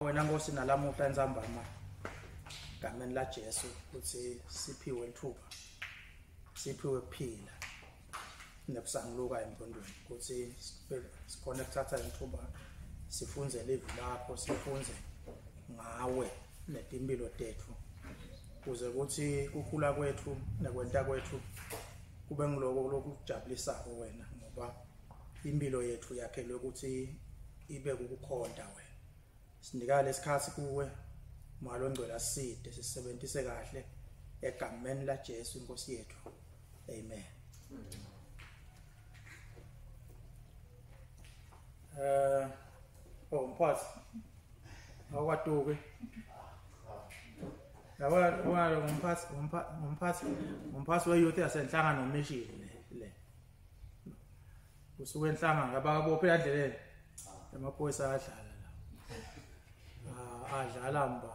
Wena Nkosi nalamuhla entsambama egameni la Jesu ukuthi siphiwe ithuba siphiwe ukuphila nebusanguluka empondweni ukuthi sikhona ukuthatha ithuba sifunze live lakho sifunze ngawe netimpilo tethu kuze ukuthi kukhula kwethu nekwenta kwethu kube ngiloko lokujabulisa wena ngoba impilo yethu yakhelwe ukuthi ibe ukukhonda wena. Sinika lesikhathi kuwe malo ngcwele aside sisebenzise kahle egameni la Jesu Inkosi yethu. Amen. Mphathi akwatuke yabona umphathi we-youth yasenhlangano nomishini le usuke enhlangano abakabophe endleleni amaphoyisa adlala la adlala mbamba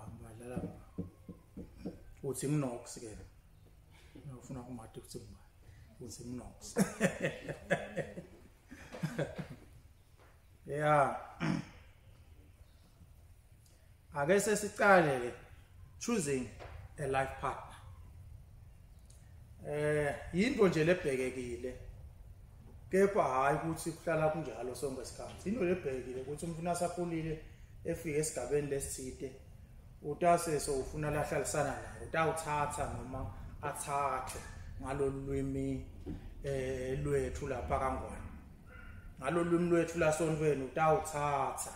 uthi nginox ke ufuna kumade kuthi uthi nginox yeah ake sesicale choosing a life partner. Yinto nje lebhekekile kepha hayi ukuthi kuhlala kunjalo sonke isikhathi. Into lebhekekile ukuthi umfuna sakhulile efike esigabeni lesithide utase sofuna lahlalisana naye utawuthatha noma athathe ngalolwimi lwethu lapha kangwane. Ngalolwimi lwethu lasontweni utawuthatha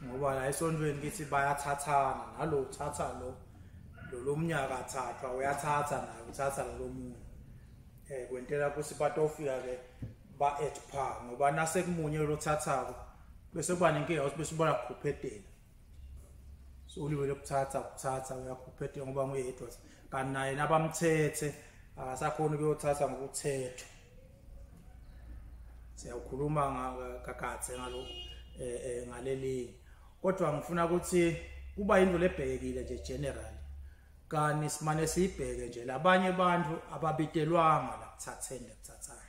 ngoba la esontweni kithi bayathathana nalo uthatha lo mnyaka athathwa uyathatha naye uthatha lo munye kwentela kusi batofika ke ba at par ngoba nase kumunye lo thathako bese kuba nenkinga bese ubona kuphethela so uliwe lokuthatha uyakuphethe ngoba nguyedwa kanti naye nabamthethe akasakhona ukuyothatha ngokuthetha. Siyakhuluma ngakakathe ngalo ngaleli kodwa ngifuna ukuthi kuba into lebhekile nje general kani simane sibheke nje labanye abantu ababitelwanga la kuthathene kuthathana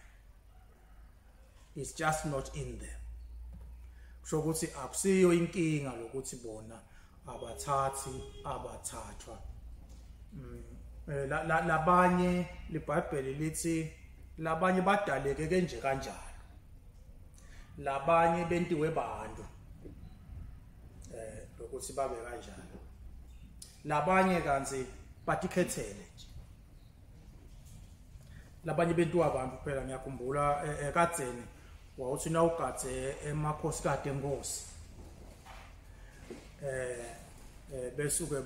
it's just not in them. Kusho ukuthi akusiyo inkinga lokuthi bona abathathi abathathwa labanye liBhayibheli lithi labanye badaleke kenje kanjalo labanye bentiwe bantu lokuthi babe kanjalo labanye kanzi batikhethele nje labanye bentu abantu phela ngiyakhumbula ekadzeni wawuthi na ugadze emakhosikazi enkosi besuke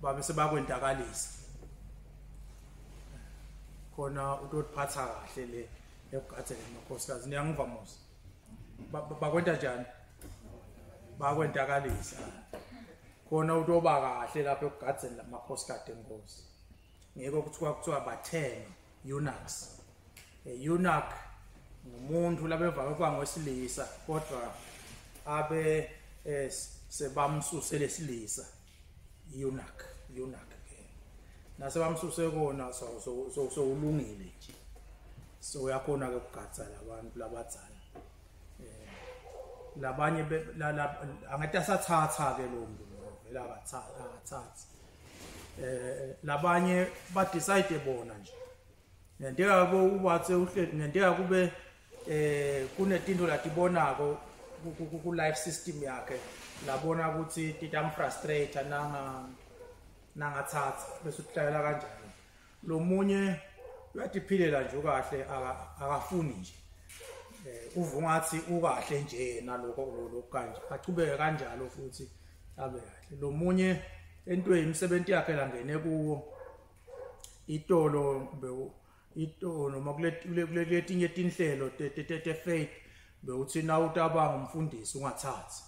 babese bakwendakalisa khona utotiphatha kahle le ekugadzeni emakhosikazi niyangivamusa bakwenta njani bakwendakalisa khona utoba kahle lapho ekugadzeni lamakhosikazi enkosi ngeke kuthiwa bathene eunuchs eunuch ngumuntu labevame kwa ngwesilisa kodwa abe sebamsuse lesilisa eunuch ke nase bamsuse kona so ulungile nje so uyakhona ke ukugadza labantu labadzala labanye angathi asathatha ke lo muntu vela akathathi labanye ba decide bona nje ngenteka ubathe uhleli ngenteka kube kunetinto latibonako ku life system yakhe labona ukuthi titam frustrate nangathatha bese uhlala kanjalo lo munye uyatiphilela nje kahle akafuni nje uvungathi ukahle nje naloko kanje achubeke kanjalo futhi abe kahle lo munye entweni imisebenzi yakhe la ngene kuwo itolo noma kuletinye tinhlelo te faith bewuthi na utabanga umfundisi ungathathi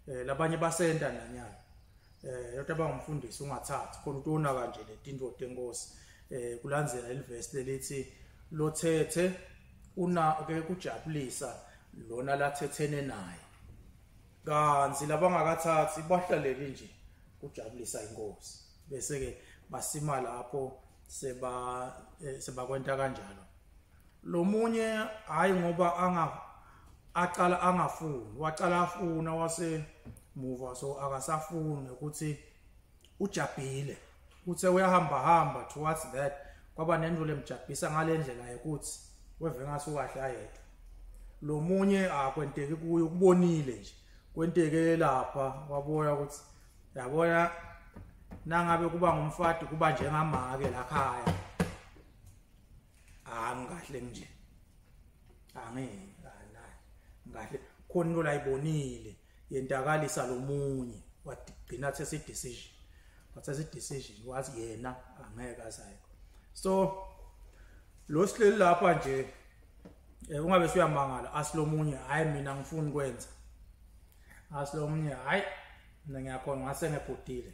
labanye basenda nanyana utabanga umfundisi ungathathi khona utona kanje letinto tenkosi kulandzela ilivesi lelithi lothethe una ke kujabulisa lona lathethene naye kanzi labangakathathi bahlalele nje kujabulisa inkosi bese ke basima lapho sebakwenta kanjalo. Lo munye hayi ngoba aqala angafuni waqala afuna muva so akasafuni ukuthi ujabhile uthe uyahamba towards that kwaba nento lemjabhisa ngalendlela ukuthi weve ngasukahle ayedwa lo munye akwenteke kuye ukubonile nje kwenteke lapha wabona ukuthi yabona nangabe kuba ngumfati kuba njengamake la khaya angahle nje ngahle khona into la ibonile yendakalisa lo munye wagcina thathe decision wathatha decision wathi yena angeke asayikho so lo sihleli lapha nje ungabe siyamangala asilomunye hayi mina ngifuni kwenza asilomunye hayi mina ngiyakhona ngase ngebhodile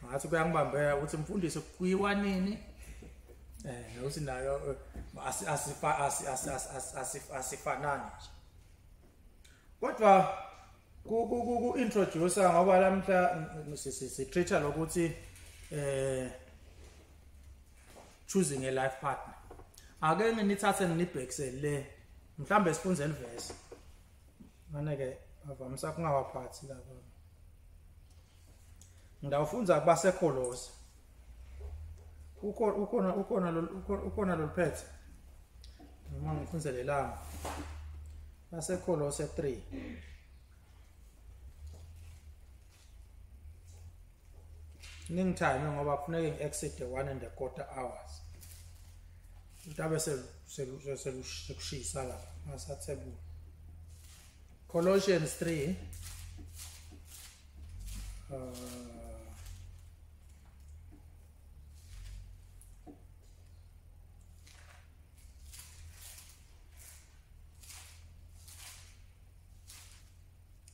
ngathi kuyangibambela ukuthi mfundisi kuyiwa nini uthi nayo asifanani nje kodwa ku introduce ngoba lamhla si-treat lokuthi choosing a life partner ake nginithathe nginibhekisele mhlambe sifunze elivesi maneke avamisa kungawaphathi lapha ngidawufunza kubaseKolose ukhona lo phethe noma ngifunzele lami baseKolose 3 ningithame ngoba kufuneka ngi-exit 1.25 hours utabe sekushisa la ngasathebula Colossians 3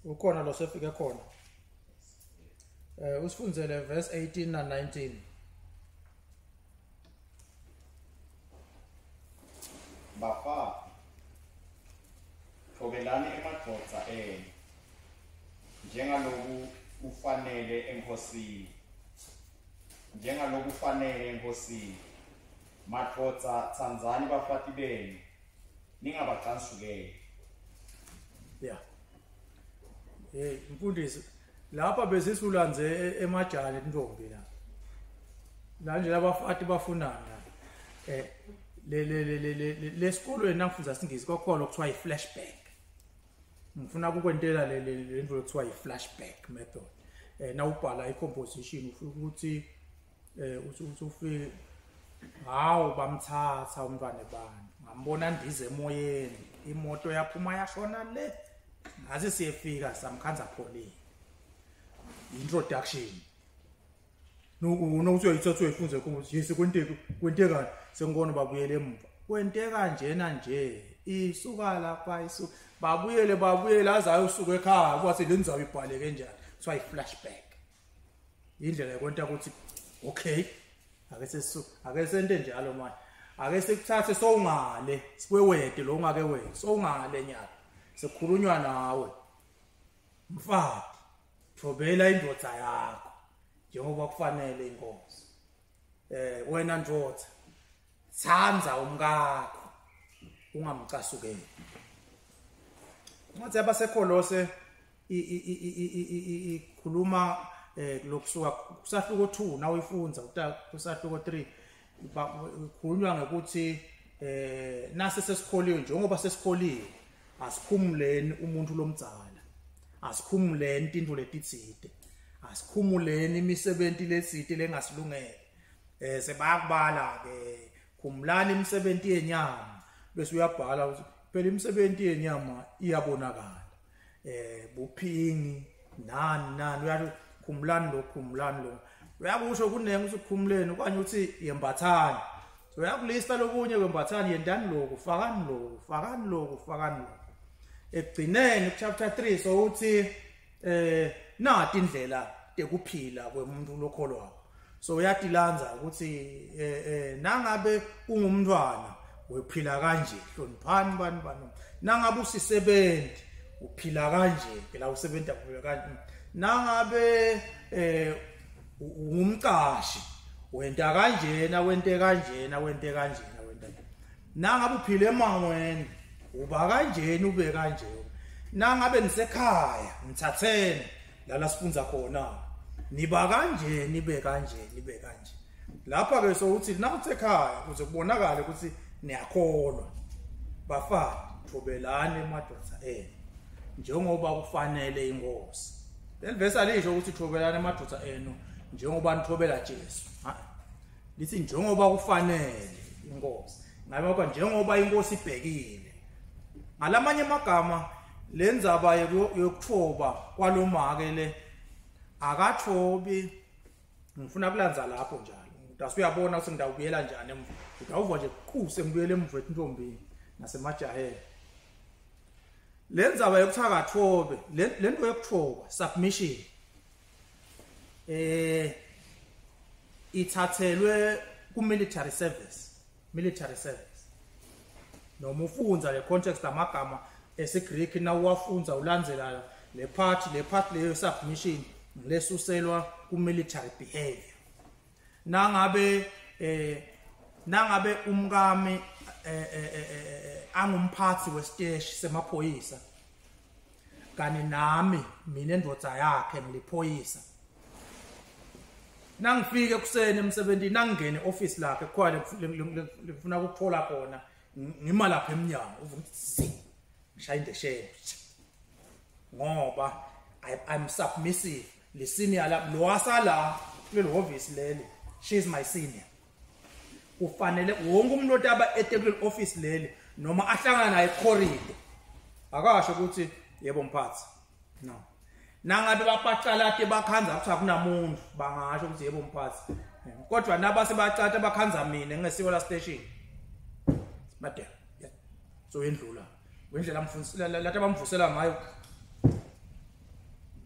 ukhona lo sefike khona usifunzele verse 18 na 19 Bafana thobelani emadvodza enu njengaloku ufanele enkosini madvodza tsandzani bafati benu ningabacansukeli yeah mfundisi lapha besisulanze emajani intombi la nje abafati bafunana lesikolweni nangifunda singisi kokholo kuthiwa i-flashback ngifuna ukukwentela lento ekuthiwa i-flashback method na ubhala i-composition ufika ukuthi ufike hawu bamthatha umntwana bani ngambona ndize emoyeni imoto yaphuma yashona le ngaze siyefika samkhanza pholini introduction nokuthi uyayithatha uyifunze ukuthi yesi kwenteka sengikona babuyele emva kwenteka njena nje isuka lapha babuyele azayo usuka ekhaya kwathi lenzayo ibhaleke kanjani so i-flashback indlela yokwenta ukuthi okay ake sente njalo manje ake sikuthathe sowungale sikwewede lo ungake wena sowungale nyaka sekukhulunywa nawe mfati thobela indodza yakho njengoba kufanele inkosi wena ndodza tsanza umkakho ungamcasukeli ngathi abaseKolose ikhuluma lokusuka kusahluko 2 nawe ifunza kusahluko 3 kukhulunywa ngokuthi nase sesikholiwe njengoba sesikholiwe asikhumuleni umuntu lomdzala asikhumuleni into letitsite asikhumuleni imisebenzi lesite lengasilungele sebakubala ke khumulani imisebenzi yenyama bese uyabhala ukuthi phela imisebenzi yenyama iyabonakala buphingi nani uyathi khumulani lo uyakusho kunenge usikhumuleni okanye uthi yembathani so uyakulista lokunye kwembathani yendani lokho fakani lokho ekugcineni chapter 3 so uthi nathi indlela tekuphila kwemuntu lokholwayo so uyadilanza ukuthi nangabe ungumntwana wephila kanje hloniphani bani nangabe usisebenzi uphila kanje phela usebenza kuphila kanje nangabe ungumqashi wenta kanjena nangabe uphile emangweni uba kanjena ube kanje nangabe nisekhaya nithathene la sifunza khona niba kanje nibe kanje lapha ke so uthi nawuthi ekhaya kuze kubonakale ukuthi niyakholwa bafana thobelane emadoda njengoba kufanele inkosi lelivesi alisho ukuthi thobelane emadoda njengoba nithobela Jesu lithi njengoba kufanele inkosi ngabe njengoba inkosi ibhekile ngalamanye amagama lenzaba yokuthoba kwalomake le akathobi ngifuna kulanza lapho njalo udase uyabona ukuthi ngidawubuyela njani emva udawuva nje qhuse ngibuyele emva entombini nasemajaheni lenzaba yokuthaka athobe lento yokuthoba submission ithathelwe ku military service noma ufunza le context amagama esiGreek na uwafunza ulandzela le part leyo submission lesuselwa ku military behavior nangabe umkami angumphathi wesiteshi semaphoyisa kani nami mina endvodza yakhe ngiliphoyisa nangifike kuseni emsebenzini nangingene office lakhe khona ngifuna ukuthola khona ngima lapha eminyango uvuthi ngishaya indesheni ngoba I'm submissive le senior lo wasala kulelo office leli she is my senior ufanele wonke umuntu otaba etekule office leli noma ahlangana naye corridor akasho ukuthi yebo mphathi no nangabe bapaqalate bakhanza ukuthi akunamuntu bangasho ukuthi yebo mphathi kodwa nabase bacata bakhanza mina ngesiwo la station madam so endlula wendlela amfundisela lathi abamvusela ngayo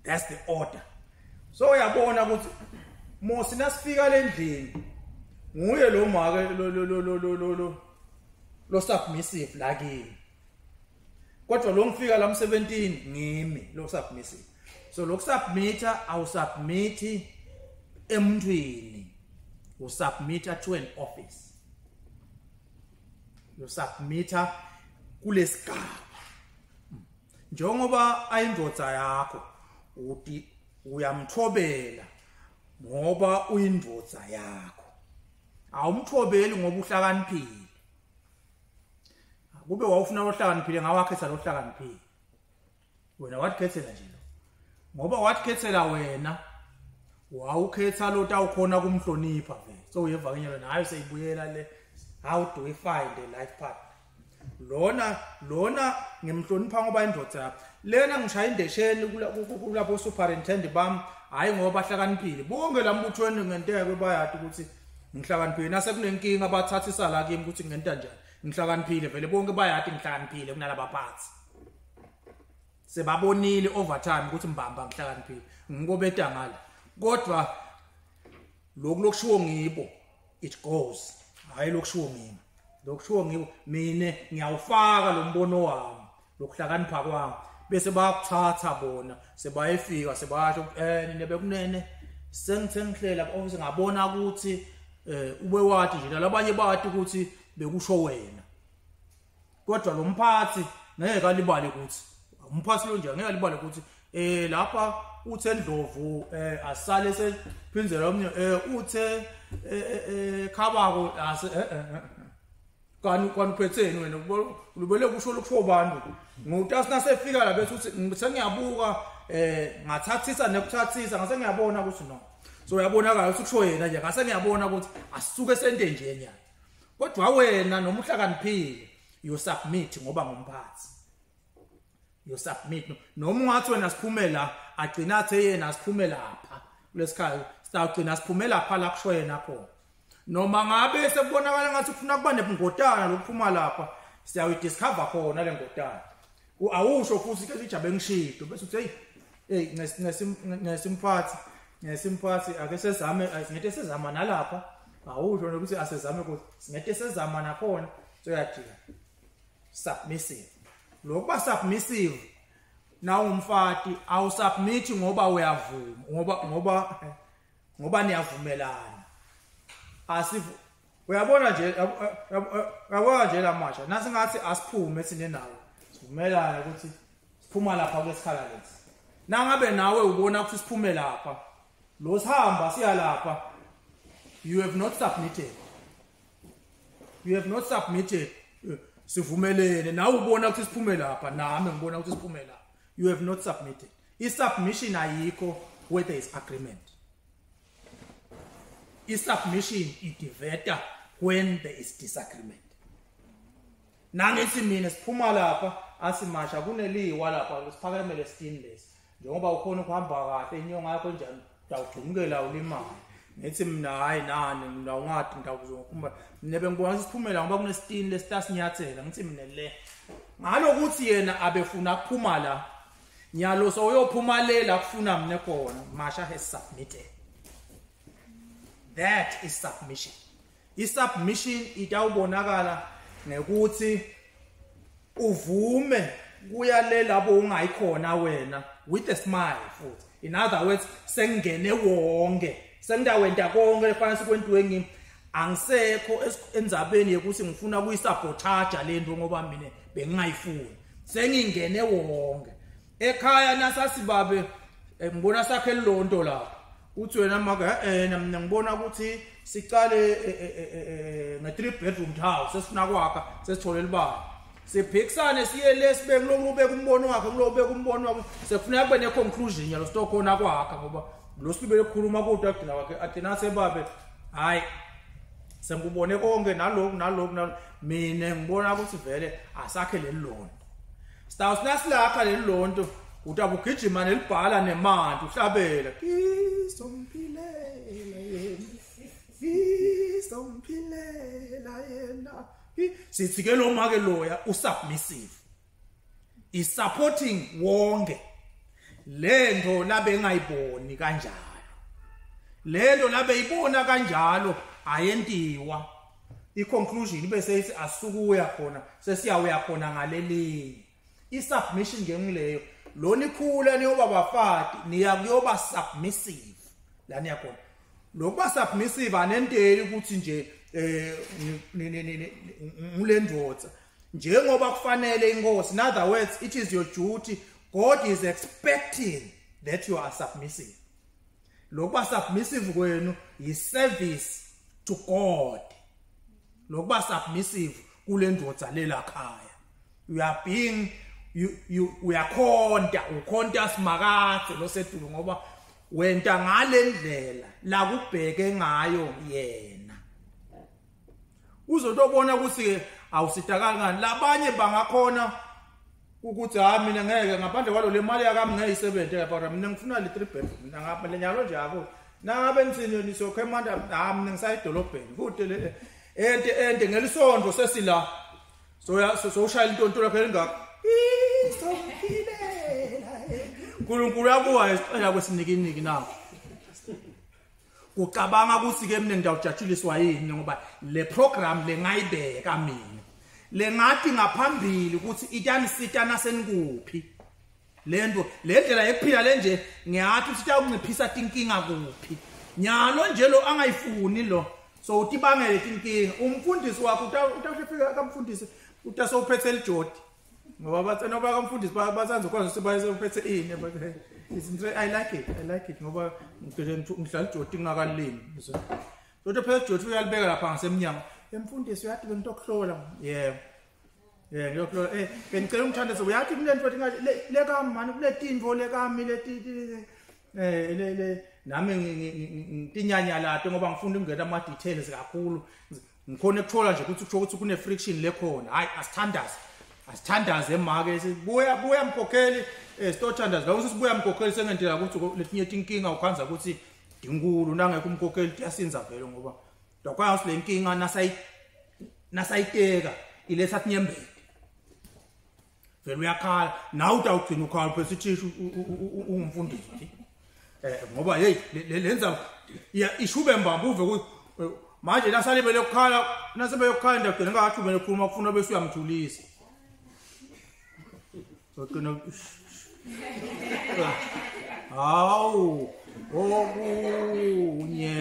that's the order so uyabona ukuthi mosi nasifika lendlini nguye lo make lo submissive la kimi kodwa lo ngifika la 17 ngimi lo submissive so lo submitter awusubmithi emntwini usubmitter to an office lo submitter kulesigaba njengoba ayindvodza yakho uthi uyamthobela ngoba uyindvodza yakho awumthobeli ngoba uhlakaniphile kube wawufuna lohlakaniphile ngawakhetha lohlakaniphile wena wathikhethela nje lo ngoba wathikhethela wena wawukhetha lo tawukhona kumhlonipha vele so uyevakanyela nayo seyibuyela le how do we find a life partner lona ngimhlonipha ngoba indvodza yakho lena ngishaya indesheni kulapho superintendent bami hayi ngoba hlakaniphile bonke lambuthweni ngenteke bayati ukuthi ngihlakaniphile nase kunenkinga bathathisa la kimi ukuthi ngenta njani ngihlakaniphile vele bonke bayati ngihlakaniphile kunalaba phansi sebabonile overtime ukuthi mbamba ngihlakaniphile ngikobeta ngala kodwa lokushiwo ngibo it goes hayi lokushiwo ngibo mina ngiyawufaka lo mbono wami lokuhlakanipha kwami bese bayakuthatha bona sebayefika sebasho nine bekunene sengithengihlela office ngabona ukuthi ube wathi nje labanye bathi ukuthi bekusho wena kodwa lo mphathi ngeke alibale ukuthi umphathi lo nje ngeke alibale ukuthi lapha uthe Ndlovu asale sephinzela omnye uthe khabako kanti kwaniphetheni wena ulubele kusho lokusho bantu ngutasi nasefika la bethu uthi sengiyabuka ngathathisa nekuthathisa ngase ngiyabona ukuthi no so uyabonakala ukuthi kusho yena nje ngase ngiyabona ukuthi asisuke sente nje nyana kodwa wena noma uhlakaniphile you submit ngoba ngumphathi you submit noma ungathi wena siphumela agcina athe yena siphumela lapha kulesikhaya sitagcina siphumela lapha la kusho yena khona noma ngabe sekubonakala ngathi ufuna kuba nebungotana lokuphuma lapha siyawidiscover khona le ngotana awusho futhi ke ijabe ngishido bese uthi hey ngesimphathi ake sezame singete sezama nalapha awusho nokuthi asezame ukuthi singete sezama nakhona so yajika submissive lokuba submissive na umfati awusubmit ngoba uyavuma ngoba niyavumelana asivu uyabona nje yabona nje lamasha nasingathi asiphume sine nawo sivumelana ukuthi siphuma lapha kwesikhala lesi nangabe nawe ubona ukuthi siphume lapha lo sihamba siya lapha you have not submitted sivumelene nawe ubona ukuthi siphume lapha nami ngibona ukuthi siphume lapha you have not submitted i-submission ayikho where there is agreement i-submission idiveta when there is disagreement nangithi mina siphuma lapha asimasha kuneliwa lapha siphakemele sitini lesi njengoba ukhona ukuhamba kahle inyonga yakho njani dawugcumukela ulimali ngithi mina hayi nani mina ungathi ngidawuzokhumba nebe ngibona siphumela ngoba kunesitini lesitasinyathela ngithi mina le ngalokuthi yena abefuna ukuphuma la nyalo so uyophuma le la kufuna mina khona Masha has submitted. That is submission. I-submission itawubonakala ngekuthi uvume kuya labo ungayikhona wena with a smile futhi. In other words, sengene wonke. Sengidawenta konke lefanele sikwentiwe ngimi. Angisekho endzabeni yekuthi ngifuna kuyisabotage lento ngoba mina bengingayifuni. Sengingene wonke. Ekhaya nasasibabe ngibona sakhe lonto lapha. Uthi wena maka mina ngibona ukuthi sicale nge3 bedroom house sesifuna kwakha sesithole libala. Siphikisane siye lesibeke lokubeka umbono wakhe kulobeka umbono wakhe sekufuna kube ne conclusion yalo sto khona kwakha ngoba lo sibele ukukhuluma kodwa kudina wakhe athina sebabe hayi sengubone konke nalokhu mina ngibona ukuthi vele asakhe lelilonto Staus nasilakha lelilonto utabugijima nelibhala nemanti uhlabela Isompilela yena sithi ke lo make loya usubmissive is supporting wonke lento labe ngayiboni kanjalo lento labe ibona kanjalo ayentiwa i-conclusion ibe seyithi asukuya khona sesiyawuya khona ngaleli i-submission ngengileyo lo nikhula niyoba bafati niya kuyoba submissive la niyakhona lokuba submissive anenteli ukuthi nje ngulendvodza njengoba kufanele inkosi in other words it is your duty God is expecting that you are submissive lokuba submissive kwenu is service to God lokuba submissive kulendvodza lela khaya you are being we are ukhonta simakade lo sedulo ngoba wenta ngalendlela la kubheke ngayo yena uzotobona ukuthi awusitakali ngani labanye bangakhona ukuthi mina ngeke ngaphandle kwalo le mali yakami ngeyisebenzele but mina ngifuna le 3 bedroom mina ngapha lenyalo nje akho nangabe nitsini nisokhemanda mina ngisayidolobheni kude le ente ngelisondo sesila so ushaya intonto lakhe engaka Nkulunkulu yabuya isicela kwesinikini nawo ucabanga ukuthi ke mina ngidawujatshuliswa yini ngoba le program lengayibeka mina lengathi ngaphambili ukuthi itanisita nasenikuphi lento le ndlela yephila lenje ngiyathi ukuthi itakunciphisa tinkinga kuphi nyalo nje lo angayifuni lo so utibangele tinkinga umfundisi wakho utafika akamfundisi utasophethe lijodi ngoba batsena bakamfundisi basanze kwazi sibayise uphethe ini but I like it ngoba ngihlala ijodi ngakalimi so phethe ijodi uyalibeka lapha ngasemnyango emfundisi uyathi bento kuhlola ngiyokhola bengicela umthandazo uyathi kulento le kamani kuletinvo lekami le nami ngitinyanya lato ngoba ngifunda ukungena ama details kakhulu ngikhona ukuthola nje ukuthi kusho ukuthi kune friction lekhona hayi asithandaze emake sibuya mkhokheli sitothandaza la sibuya mkhokheli sengentela ukuthi letinye inkinga ukhanza ukuthi dinkulu nangekho umkhokheli kuyasinza vele ngoba dokwazi le inkinga nasayiteka iletha tinyembeke vele uyakhala nawe utawugcina ukhala phela sithisha ungumfundisi ngoba hey lenza ishube mbambu uve manje nasalibe lokukhala nasebe yokukhala ndagcina ngathi ube nekhuluma kufuna bese uyamthulisa Okuna Awu okunye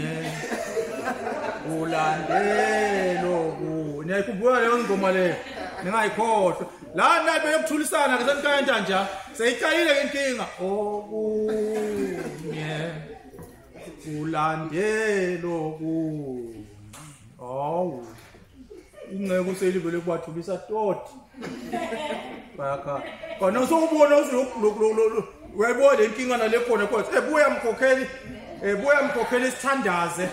ulandelo kunye kubuya leyo ngoma le ningayikhohlwa la nabe yokuthulisana ke senikayenza nje Seyicayile inkinga. Okunye. Ulandelo kunye. Hawu. Ingeke uselivele kubathulisa toti. Bakha. Kona sokubona wayibona inkinga nalekhona kodwa buya mkhokheli buya mkhokheli sithandaze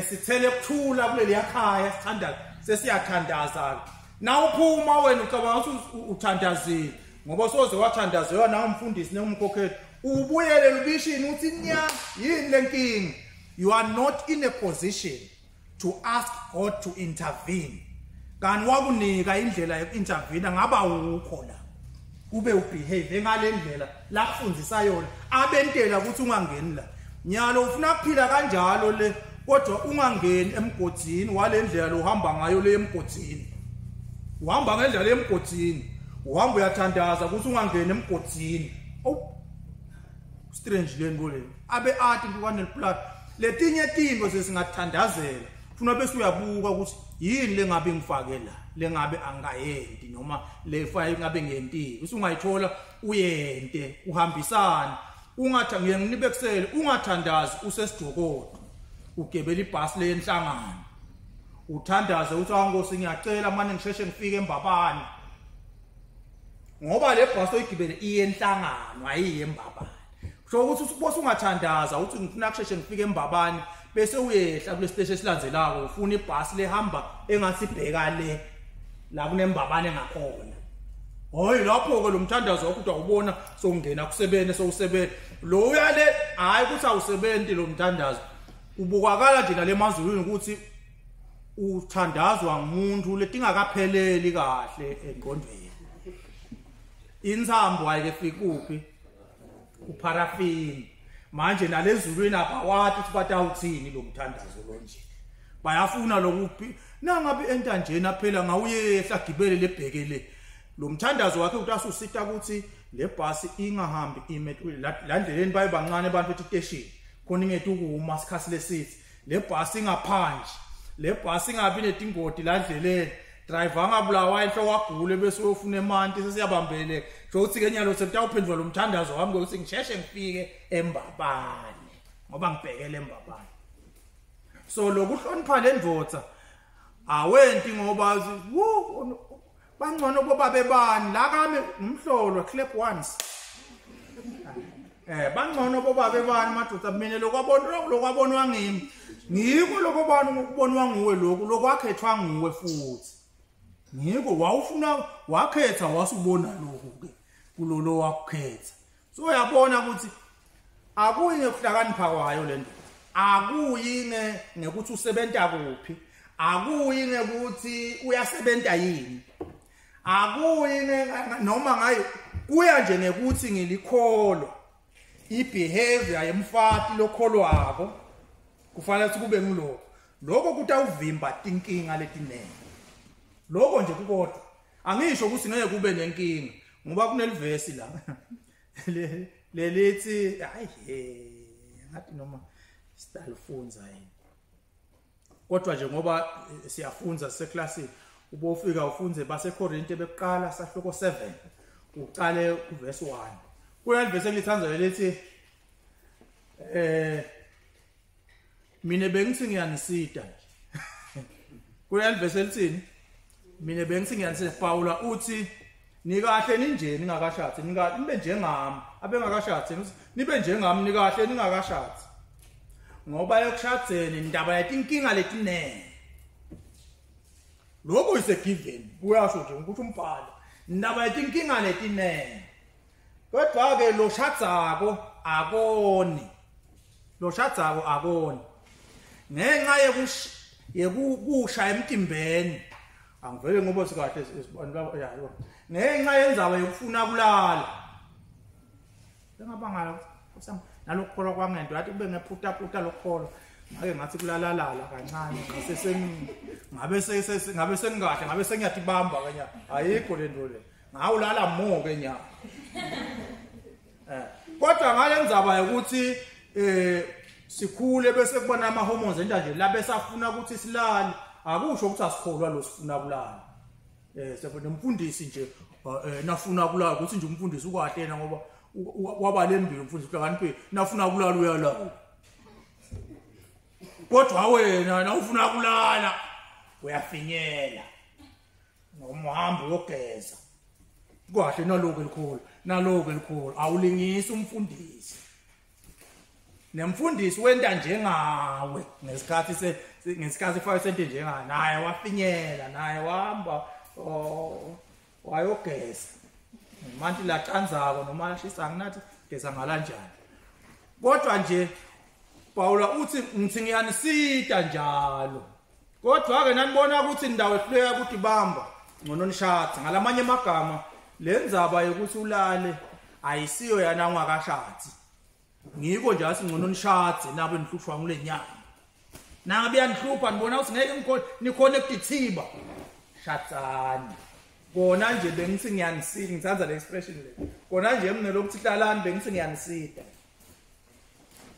sithele ukuthula kuleli yakhaya sithandaze sesiyathandaza na uphuma wena ucabanga ukuthi uthandazile ngoba soze wathandazewa na umfundisi nomkhokheli ubuyele lubishini uthi nya yini lenkinga. You are not in a position to ask God to intervene. Kanti wakunika indlela yokuintervene ngaba ukho la ube ubehave ngalendlela la kufundisa yona abentela ukuthi ungangeni la nyalo ufuna kuphila kanjalo le kodwa ungangeni emgodini walendlela uhamba ngayo le emgodini uhamba ngendlela emgodini uhamba uyathandaza ukuthi ungangeni emgodini. Strange lento abe athi kwanelplat letinye tinto sesingathandazela funa bese uyabuka ukuthi yini lengabe ngifake la lengabe angayenti noma lefa ngabe ngentiki usungayithola uyente uhambisana ungathi ngiyenibekisele ungathandazi usesijokodo ugebela ibhasi lenhlangano uthandaze uthi awunkosi ngiyacela manje ngisheshe ngifike eMbabane ngoba le bhasi oyigibele iyenhlangano ayiye eMbabane so ukuthi ubose ungathandaza uthi ngifuna kusheshe ngifike eMbabane bese uyehla kule station esilandzelako ufuna ibhasi lehamba engathi ibheka le la kuneMbabane ngakhona. Hoyi lapho ke lo mthandazo wakho ubona sokungena kusebene sowusebene lo uyale hayi ukuthi awusebenzi lo mthandazo ubukakala nje nale mazulwini ukuthi uthandazwa ngumuntu letingakapheleli kahle engqondweni. Intsambo ayike kuphi uparafini manje nalezulwini abawathi ukuthi batawuthini lo mthandazo lo nje bayafuna lokuphi nangabe entanjeni aphela ngawuyehla gibele lebhekele lo mthandazo wakhe ukuthi asusita ukuthi le bhasi ingahambi la ndleleni bayibancane abantu eStation khona ingethu ukuma sikhasi lesithi le bhasi ingaphanje le bhasi ingabi netingoti la ndleleni driver angabulawa inhloko wagule bese uyofuna emanti sesiyabambeleka so uthi ke nyalo sekutawuphendula lo mthandazo wami ukuthi ngisheshe ngifike eMbabane ngoba ngibhekele eMbabane. So lokuhlonipha lendvodza awenti ngoba bangcono boba bebani la kami umhlolo clap once bangcono boba bebani madoda mina lokwabonwa ngimi ngiko lokubona ukubonwa nguwe lokwakhethwa nguwe futhi ngiko wawufuna wakhetha wasubona lokho ke kulolo wakhetha so uyabona ukuthi akuyi ngekuhlakanipha kwayo lento akuyi ngekuthi usebenza kuphi akuyi ngekuthi uyasebenta yini akuyi noma ngayo kuya nje ngekuthi ngilikholo ibehavior yemfati lokholwako kufanele ukuthi kube ngiloko lokho kutawuvimba tinkinga letinene lokho nje kukodwa angisho ukuthi ngeke kube nenkinga ngoba kunelivesi la lelithi hayi ngathi noma sitalifunza yini kodwa nje ngoba siyafunza seclassini ubofika ufunze baseKorinte beqala sahloko 7 uqale kuverse 1 kuyalivesi elithanza lelithi mina bengithi ngiyanisida kuyalivesi elithini mina bengithi ngiyanisida Paula uthi nikahle ninje ningakashathi nibe njengami abengakashathi nibe njengami nikahle ningakashathi ngoba yokushadzeni indaba yetinkinga letinene lokho is a given uyasho nje ukuthi umbhalo indaba yetinkinga letinene kodwa ke lo shadzako akoni ngenxa yekusha emtimbeni angivele ngoba sikahle sibona yayo ngenxa yendzaba yokufuna kulala ngabangala nalokukholwa kwangento yathi kube ngephutaphuta lokukholo ngake ngathi kulalalala kancane ngabe sengahle ngabe sengiyatibamba kanya ayikho lento le ngawulala mo ke nya kodwa ngale ndzaba ukuthi sikhule bese kubona ama hormones enta nje la besafuna ukuthi silale akusho ukuthi asikholwa lo sifuna kulala sefuna umfundisi nje nafuna kulala ukuthi nje umfundisi ukwahle yena ngoba wabalembile umfundisi kanti nafuna kulala uyalala kodwa wena nawufuna kulala uyafinyela noma uhamba uyogeza kwahle naloko elikhulu awulingisi umfundisi nemfundisi wenta njengawe ngesikhathi 5 cent njengawe naye wafinyela naye wahamba wayogeza manje la canzako noma ashisa nginathi geza ngalanjani kodwa nje Paula uthi ngithi ngiyanisida njalo kodwa ke nanibona ukuthi indawo ehluleka ukuthi bamba ngcono nishathe ngalamanye amagama lenzaba yokuthi ulale ayisiyo yana ungakashathi ngiko nje asingcono nishathe nabo nihlushwa ngulenyanga nangabe yanhlupha nibona ukuthi ngeke niconnect ithiba shatsani kona nje bengithi ngiyanisida ngithanza le expression le kona nje mina lokuthi hlalani bengithi ngiyanisida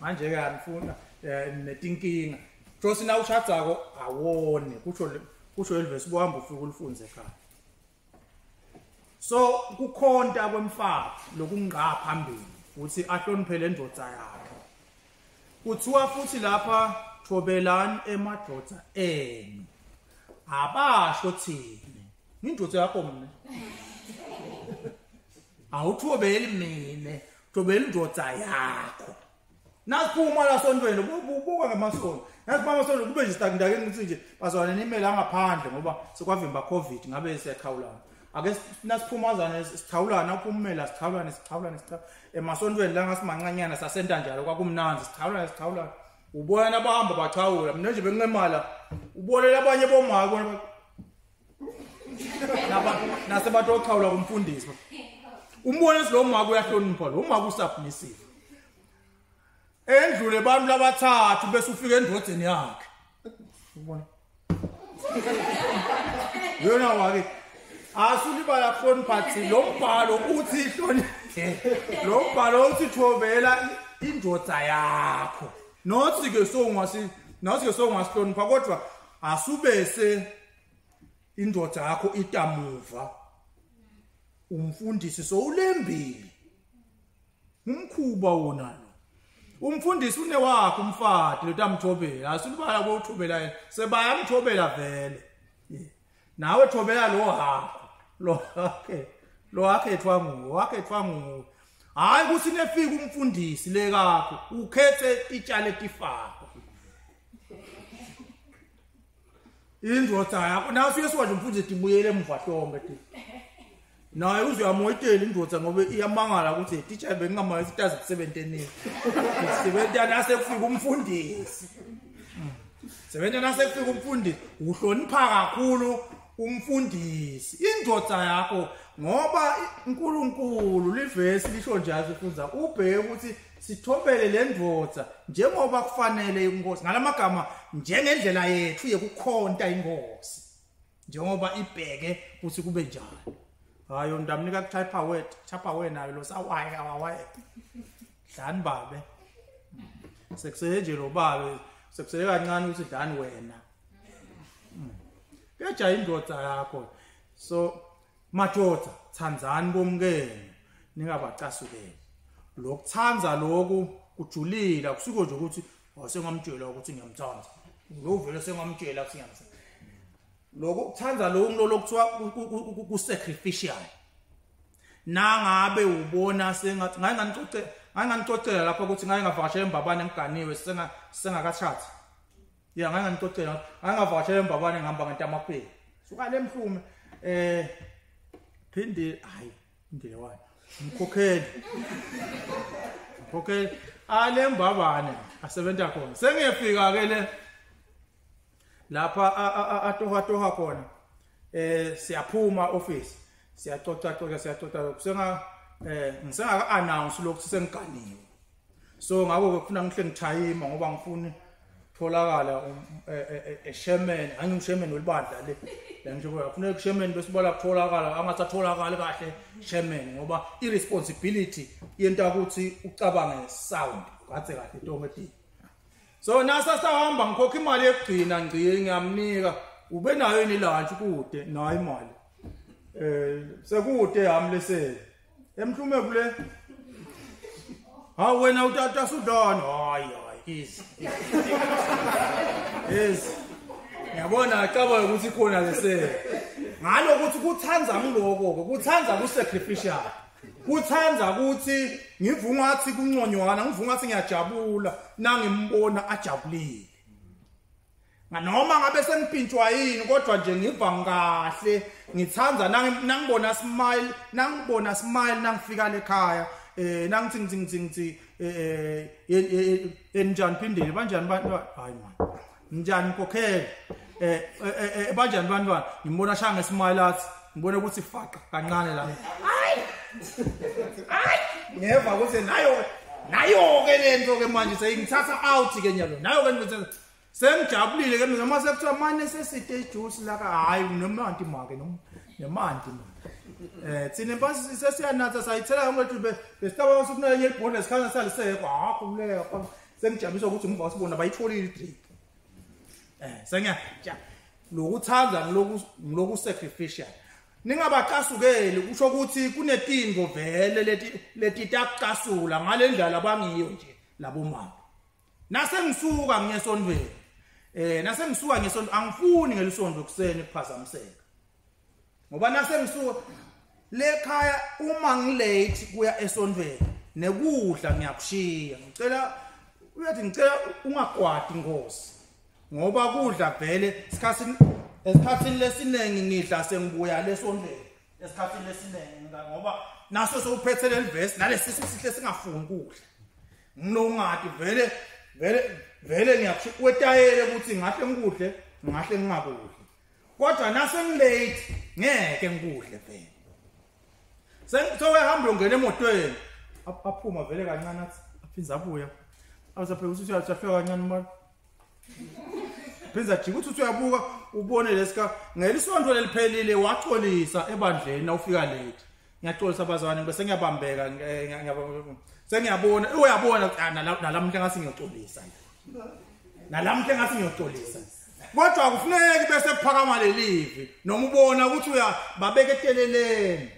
manje ke anifuna netinkinga Josi na ushatsako awone kusho elivesi kuhamba ufika ulifunze ekhaya so kukhonta kwemfati lokungqa phambili uthi ahloniphe lendodza yakhe kuthiwa futhi lapha thobelani emadodza enu abasho thini indodza yakho mina awuthobeli mina thobela indodza yakho nasiphuma la sontweni bubuka ngamasondo nasiphuma amasondo kube nje stakindake ngithi nje bazwana nemali angaphandle ngoba sekwavimba covid ngabe siyakhawulana ake nasiphumazana sithawulana uphumela sithawulana emasontweni la ngasimancanyana sasenta njalo kwakumnanzi sithawulana ubona abahamba bachawula mina nje benginemala ubolela abanye bomaka nase batochawula kumfundisi umbone silo maka uyahlonipha lo maka usubmissive endlule abantu labathathu bese ufika endodzeni yakhe ubona yona wake asulibala hloniphathi lo mbhalo uthi lo mbhalo uthi thobela indodza yakho nothi ke songasihlonipha kodwa asubese indodza yakho itamuva umfundisi so ulembile umkhuba wona lo umfundisi unewakhe umfati lotamthobela asulibala kothobela sebayamthobela vele nawe thobela lo wakhe ethwa nguwe hayi kuthi nefika umfundisi lekakho ukhethe itshale tifako indodza yakho nawe siyeswa nje umfundisi tibuyele emva hlombe naye uzoyamoyitela indodza ngoba iyamangala ukuthi teacher bengingamayo isitazi 17 sebentana asekufika umfundisi uhlonipha kakhulu umfundisi indodza yakho ngoba uNkulunkulu livesi lisho njalo sifunza ubheke ukuthi sithobele le ndodza njengoba kufanele inkosi ngalamagama njengendlela yethu yekukhonta inkosi njengoba ibheke ukuthi kube njalo hayo ndamnika kuchapha wena lo sawaya dlani babe sekusele nje lo babe sekusele kancane ukuthi dlani wena keja indodza yakho so madoda thandzani bomkeni ningabacasukeli lokuthanza lokhu kujulile kusuke nje ukuthi wasengamtshela ukuthi ngiyamthanda lo vele sengamtshela ukuthi ngiyamthanda lokho ukuthanza lokho lokuthiwa ku sacrificial nangabe ubona sengathi nganganicocela lapha ukuthi ngayengavakashela embabane ngiganiwe sengakathathi nganganicocela ngangavakashela embabane ngihamba ngentamapheli suka lemhlume phinde hayi indlela wayo mkhokheli ale mbabane asebenza khona sengiyefika ke le lapha atoha khona siyaphuma office siyaxoxa ngisengaka announce lokho sengiganiwe so ngakho kufuna ngihle ngithayima ngoba ngifuna tholakala chairman angimchairman welibandla le la ngisho ngifuna chairman bese bola kutholakala angasatholakala kahle chairman ngoba irresponsibility yento ukuthi ucabange sound kathe kahle tonke so nasa sahamba ngikhokha imali yekugcina ngiyamnika ube nayo ni lunch kude nayo imali sekude hami lese emhlume kule ha wena utata sudana hayi is ngiyabona acaba ukuthi khona lese ngalo ukuthi kuthanza ngiloko kuthanza ku sacrificial kuthanza ukuthi ngivunga ngathi kunconywana ngivunga ngathi ngiyajabula nangimbona ajabulile noma ngabe sengipintshwa yini kodwa nje ngiva kahle ngithanza nangibona smile nangifika ekhaya nangithi enjani phindele banjani bantu hayi man njani kokhela banjani bantwana ngibona shanga smile athi ngibona ukuthi faqa kancane la hayi ngeva ukuthi nayo ke lento ke manje seyingithatha out ke nyalo nayo ke ngithi sengijabulile ke mina mase kuthiwa manje seside juice la ka hayi nemanti make nemanti thina impasi sesiyanatha sayithela ngokuthi besitaba usukunenye ibhonde sikhanya salisekho khuleka sengijabulisa ukuthi ngiva sibona bayitholile idrink sengiyaja lokuthanza ngiloku sacrificial ningabaqasukeli kusho ukuthi kunetingo vele leti takucasula ngalendlela abangiyo nje labo mama nasengisuka ngesondweni nasengisuka ngesonto angifuni ngelisonto kuseni kuphazamiseka ngoba nasengisuka lekhaya uma ngilate kuya esondweni nekudla ngiyakushiya ngicela ungagwadi inkosi ngoba kudla vele esikhathini lesinengi ngidla sengibuya lesondweni esikhathini lesinengi ngoba naso sowuphethe lelivesi nalesi sihle singafuni kudla nginongadi vele ngiyakwetayele ukuthi ngahle ngikudle ngahle ngingakudli kodwa nasengilate ngeke ngikudle vele sewehamba ungena emotweni aphuma vele kancane athi aphinza abuya awusaphela ukuthi uyafika kancane manje phinza jika ukuthi uyabuka ubone lesika ngelisonto leliphelile waxolisa ebandleni nawufika late ngiyaxolisa abazalwane bese ngiyabambeka sengiyabona uyabona nalamhla ngasi ngiyoxolisa nalamhla ngasi ngiyoxolisa kodwa akufuneki bese kuphakama lelivi noma ubona ukuthi babeketeleleni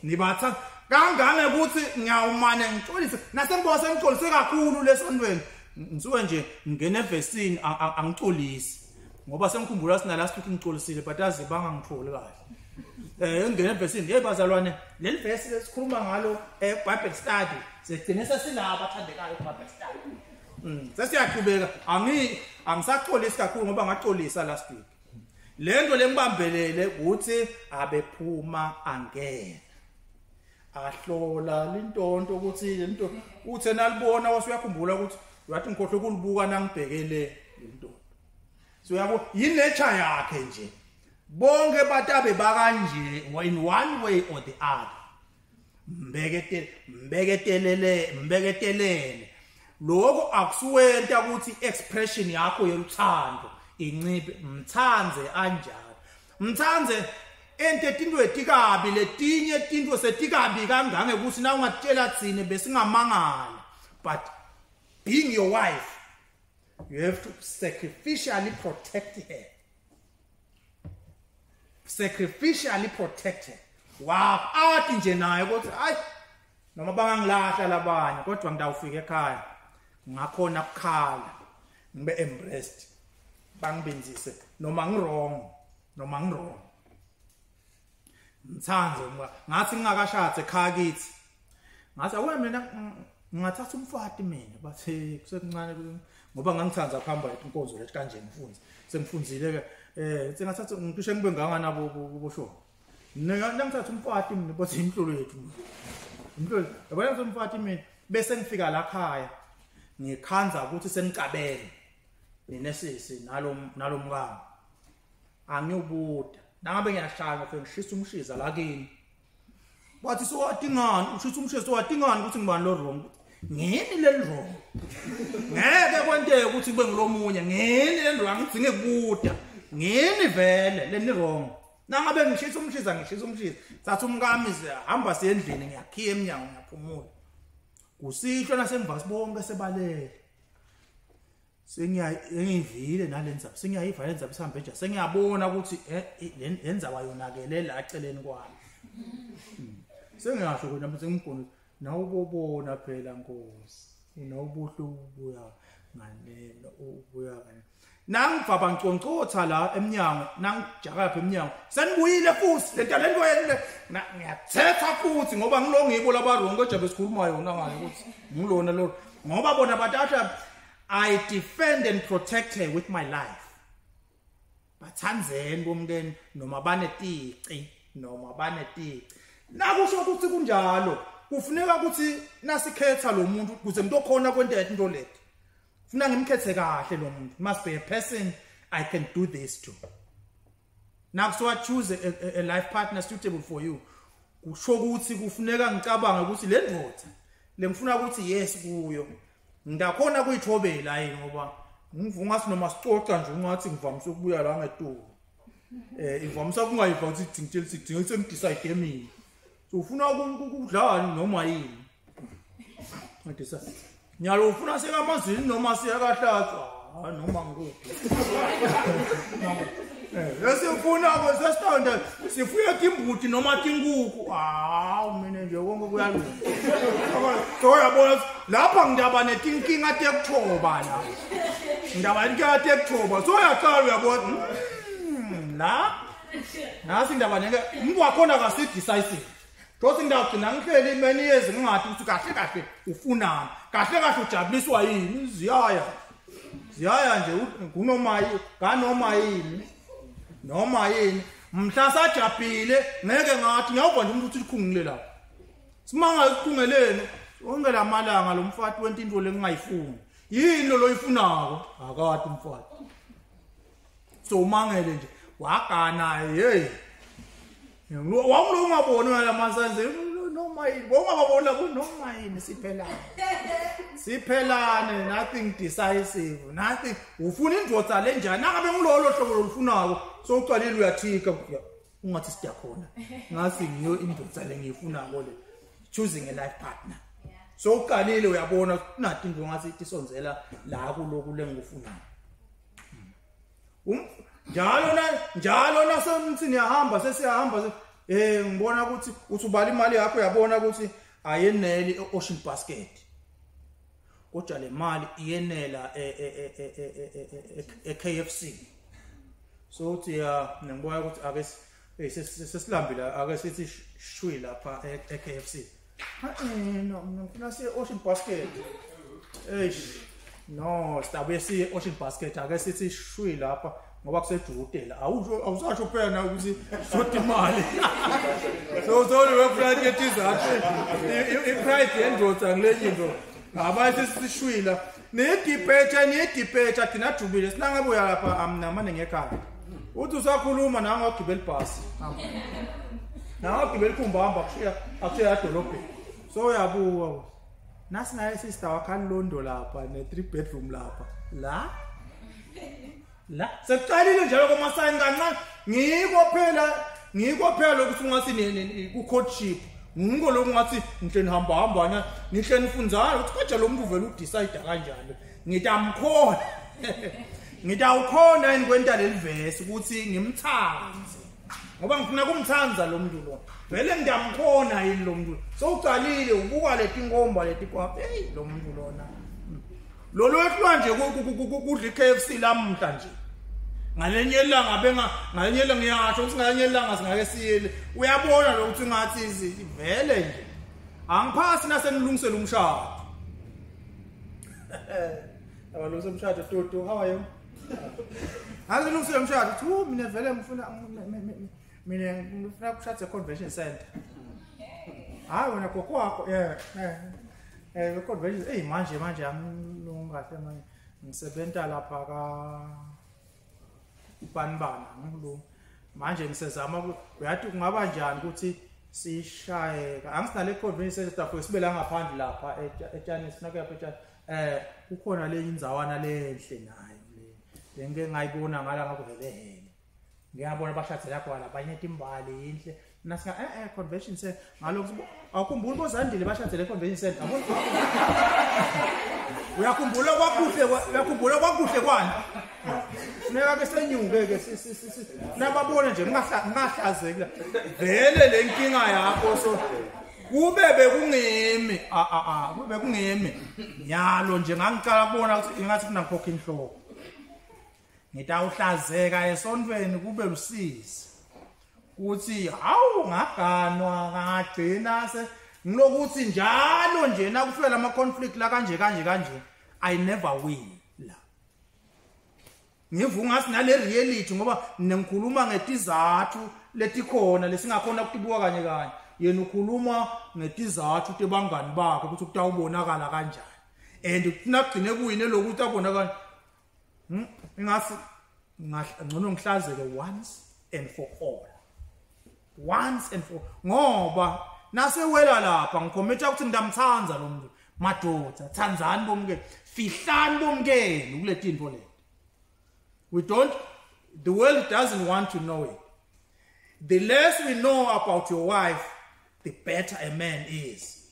nibatha kangane ukuthi ngiyawumane ngixolise nasengibona sengixolise kakhulu lesondweni ngisuke nje ngene evesini angixolisi ngoba sengikhumbula sina last week ngixolisile but azi bangangitholi kahle ngene evesini hey bazalwane leli verse lesikhuluma ngalo Bible study sigcine sesilaba athandekayo Bible study sesiyaqhubeka angisaxolisi kakhulu ngoba ngaxolisa last week lento lengibambelele ukuthi abephuma angena ahlola lintonto ukuthi lento uthe nalibona wasuyakhumbula ukuthi wathi ngikhohle ukulibuka nangibhekele lento so yabo yineture yakhe nje bonke batabe bakanje in one way or the other mbeketelele lokho akusuwenta ukuthi expression yakho yothando inciphe mthanze anjalo mthanze entetintwe etikabi letinye tinto setikabi kangange ukuthi na ungatshela tsine besingamangala but being your wife you have to sacrificially protect her athi nje naye ukuthi hayi noma bangangilahla labanye kodwa ngidawufika ekhaya ngakhona ukukhala ngibe embraced bangibenzise noma ngirong mthanze ngathi ngingakashathe ekhaya kithi ngathi awuwe mina ngingathatha umfati mina bathe kusekuncane ngoba ngangithanza phamba inkonzo lethi kanje ngifunza sengifunzile ke sengathatha ngisho ngibe nganganabo bosho ngithatha umfati mina bathi imhlolo yethu yabona umfati mina bese ngifika la khaya ngikhanza ukuthi senicabele ninesisi nalo mngane angiyobuda nangabe ngiyashaya ngishisa umshiza la kini bathi so watingani ushisa umshiza so watingani ukuthi ngibani lo wrong ngini le wrong ngeke kwenteke ukuthi kube ngilomunye ngini le wrong ngidinge kubuda ngini vele leni wrong nangabe ngishisa umshiza sathi umkami hamba siyendlini ngiyakhiya eminyango ngiyaphumula kusihlo nasemva sibonke sebalele sengiyivile nalenza sengiyayiva lenza bisambe nje sengiyabona ukuthi lenza wayonakelela aceleni kwami sengisho ukuthi sengimgona nawubona phela Nkosi unawubuhle ubuya ngalelo ubuya nangivaba ngconcotha la eminyango nangijaka lapha eminyango senibuyile futhi lento lento yena ngiyathetha futhi ngoba ngilongibo labarongo ejabe sikhuluma yona ngale ukuthi ngilona lo ngoba bona batatha I defend and protect her with my life bathanzeni bomkeni noma banetici nakusho ukuthi kunjalo kufuneka ukuthi nasikhetha lo muntu kuze umuntu okhona kwento into lethe funa ngimkhethe kahle lo muntu must be a person I can do this to now so I choose a life partner suitable for you kusho ukuthi kufuneka ngicabanga ukuthi le ndoda lengifuna ukuthi yes kuyo ngidakhona kuyithobela yini ngoba ngivunga sinoma sicoca nje ungathi ngivamisa ukubuya la ngetulo ivamisa kungayiva ukuthi ngidinga sengidecide mina so ufuna ukudlala noma yini ngidisa nyalo ufuna sekamazini noma siyakahlatswa noma ngikuphi lesifuna kwesestonda sifuye timbuti noma tinkuku mina nje konke kuyalunga so yabona lapha ngidaba netinkinga tekuthoba la ngidaba inkinga tekuthoba so yaqala uyabona la nasi ngidaba neke ngwakhona kasi decisive Thosi ngidagcina ngihleli imeni yezi ngingathi ukuthi kahle ufunani kahle ujabuliswa yini ziyaya nje noma yini mhla sajabhile ngeke ngathi ngiyawuva nje umuntu uthi likhungile lapha simanga isikhungeleni ongela malanga lo mfati wento into lengingayifuni yini lo loyifunako akade umfati so umangele nje wagana hey wawulo ungaboni la masanze noma yini wongababona kunoma yini siphelane nothing decisive nothing ufuna indvodza lenjani ngabe ngilolo hlobo olufunako so uqalile uyathika ungathi siyakhona ngasi ngiyo indvodza lengiyifunako le choosing a life partner so uqalile uyabona nathi into ngathi isonzela la kuloku lengufuna njalo nasomthini yahamba sesiyahamba ngibona ukuthi ubala imali yakho yabona ukuthi ayenele ocean basket kodwa le mali iyenela KFC so uthi ngibona ukuthi ake sesilambile ake sithi shwi lapha KFC no ngifuna si ocean basket no sidabe si ocean basket ake sithi shwi lapha ngoba kusejudela awusasho phela ukuthi sothi imali so we pride yetizathu ipride yendodza ngilenye into abathi sishwila nedibecha thina jubile sinangabuya lapha amnamane ngekhaya uthi usakhuluma nawe ngogibela ibhasi nawe ngogibela kumbamba akushiya edolobheni so uyabuka nasi naye sister wakhe Londo lapha ne3 bedroom lapha la sekuqalile njalo komasayini kancane ngiko phela ukuthi ungathi ku courtship ngiko lo ngathi ngihle nihamba nihle nifundzana ukuthi kodwa lo muntu uvela udecide kanjalo ngitawukhona enikwenta lelivesi ukuthi ngimthanze ngoba ngifuna kumthanza lo muntu lo vele ngiyamkhona yini lo muntu so uqalile ubuka leti ngomba leti kwa lo muntu lona lo lwehlwa nje kudla iKFC lamhla nje ngalenye ilanga ngiyasho ukuthi ngalenye ilanga singake siyele uyabona lo ukuthi ngathi vele nje angiphasi nasenilungisela umshado abalungisa umshado Toto how are you azilungisela umshado thu mina vele ngifuna ukushada convention center wena koko wakho convention manje amlungahle manje ngisebenza lapha ubanibana ngilo manje ngisezama uyathi kungaba njani ukuthi sishaye angisinale convention center for sibela ngaphandle lapha etshani sinakuya phela kukhona le indzawana lenhle nayo le ngeke ngayibona ngala ngakuvele ngiyabona bashathela kwala abanye timbali inhle nasinga convention center ngalokho awukhumbuli bozandile bashathele convention center uyakhumbula kwakuhle kwani funeka ke senyuke ke nababona nje ngahlazeka vele lenkinga yakho so kube bekungemi kube kungemi nyalo nje ngangicala kubona ukuthi ingathi kunakhokha inhloko ngitawuhlazeka esontweni kube lusizi uthi hawu ngaganwa ngagcina ngilokuthi njalo nje nakufika lama conflict la kanje I never win la ngivunga sinale reality ngoba ngikhuluma ngetizathu letikhona lesingakhona ukubuka kanye yena ukhuluma ngetizathu tebangani bakhe ukuthi kutawubonakala kanjani and kunagcine kuyini lokuthi abonakala ingasi ngcono ngihlazeke once and for ngoba nasewela lapha ngikhometha ukuthi ngidamthanza lo muntu madoda thanzani bomke fihlani bomkeni kuletinto le the world doesn't want to know it. The less we know about your wife, the better a man is.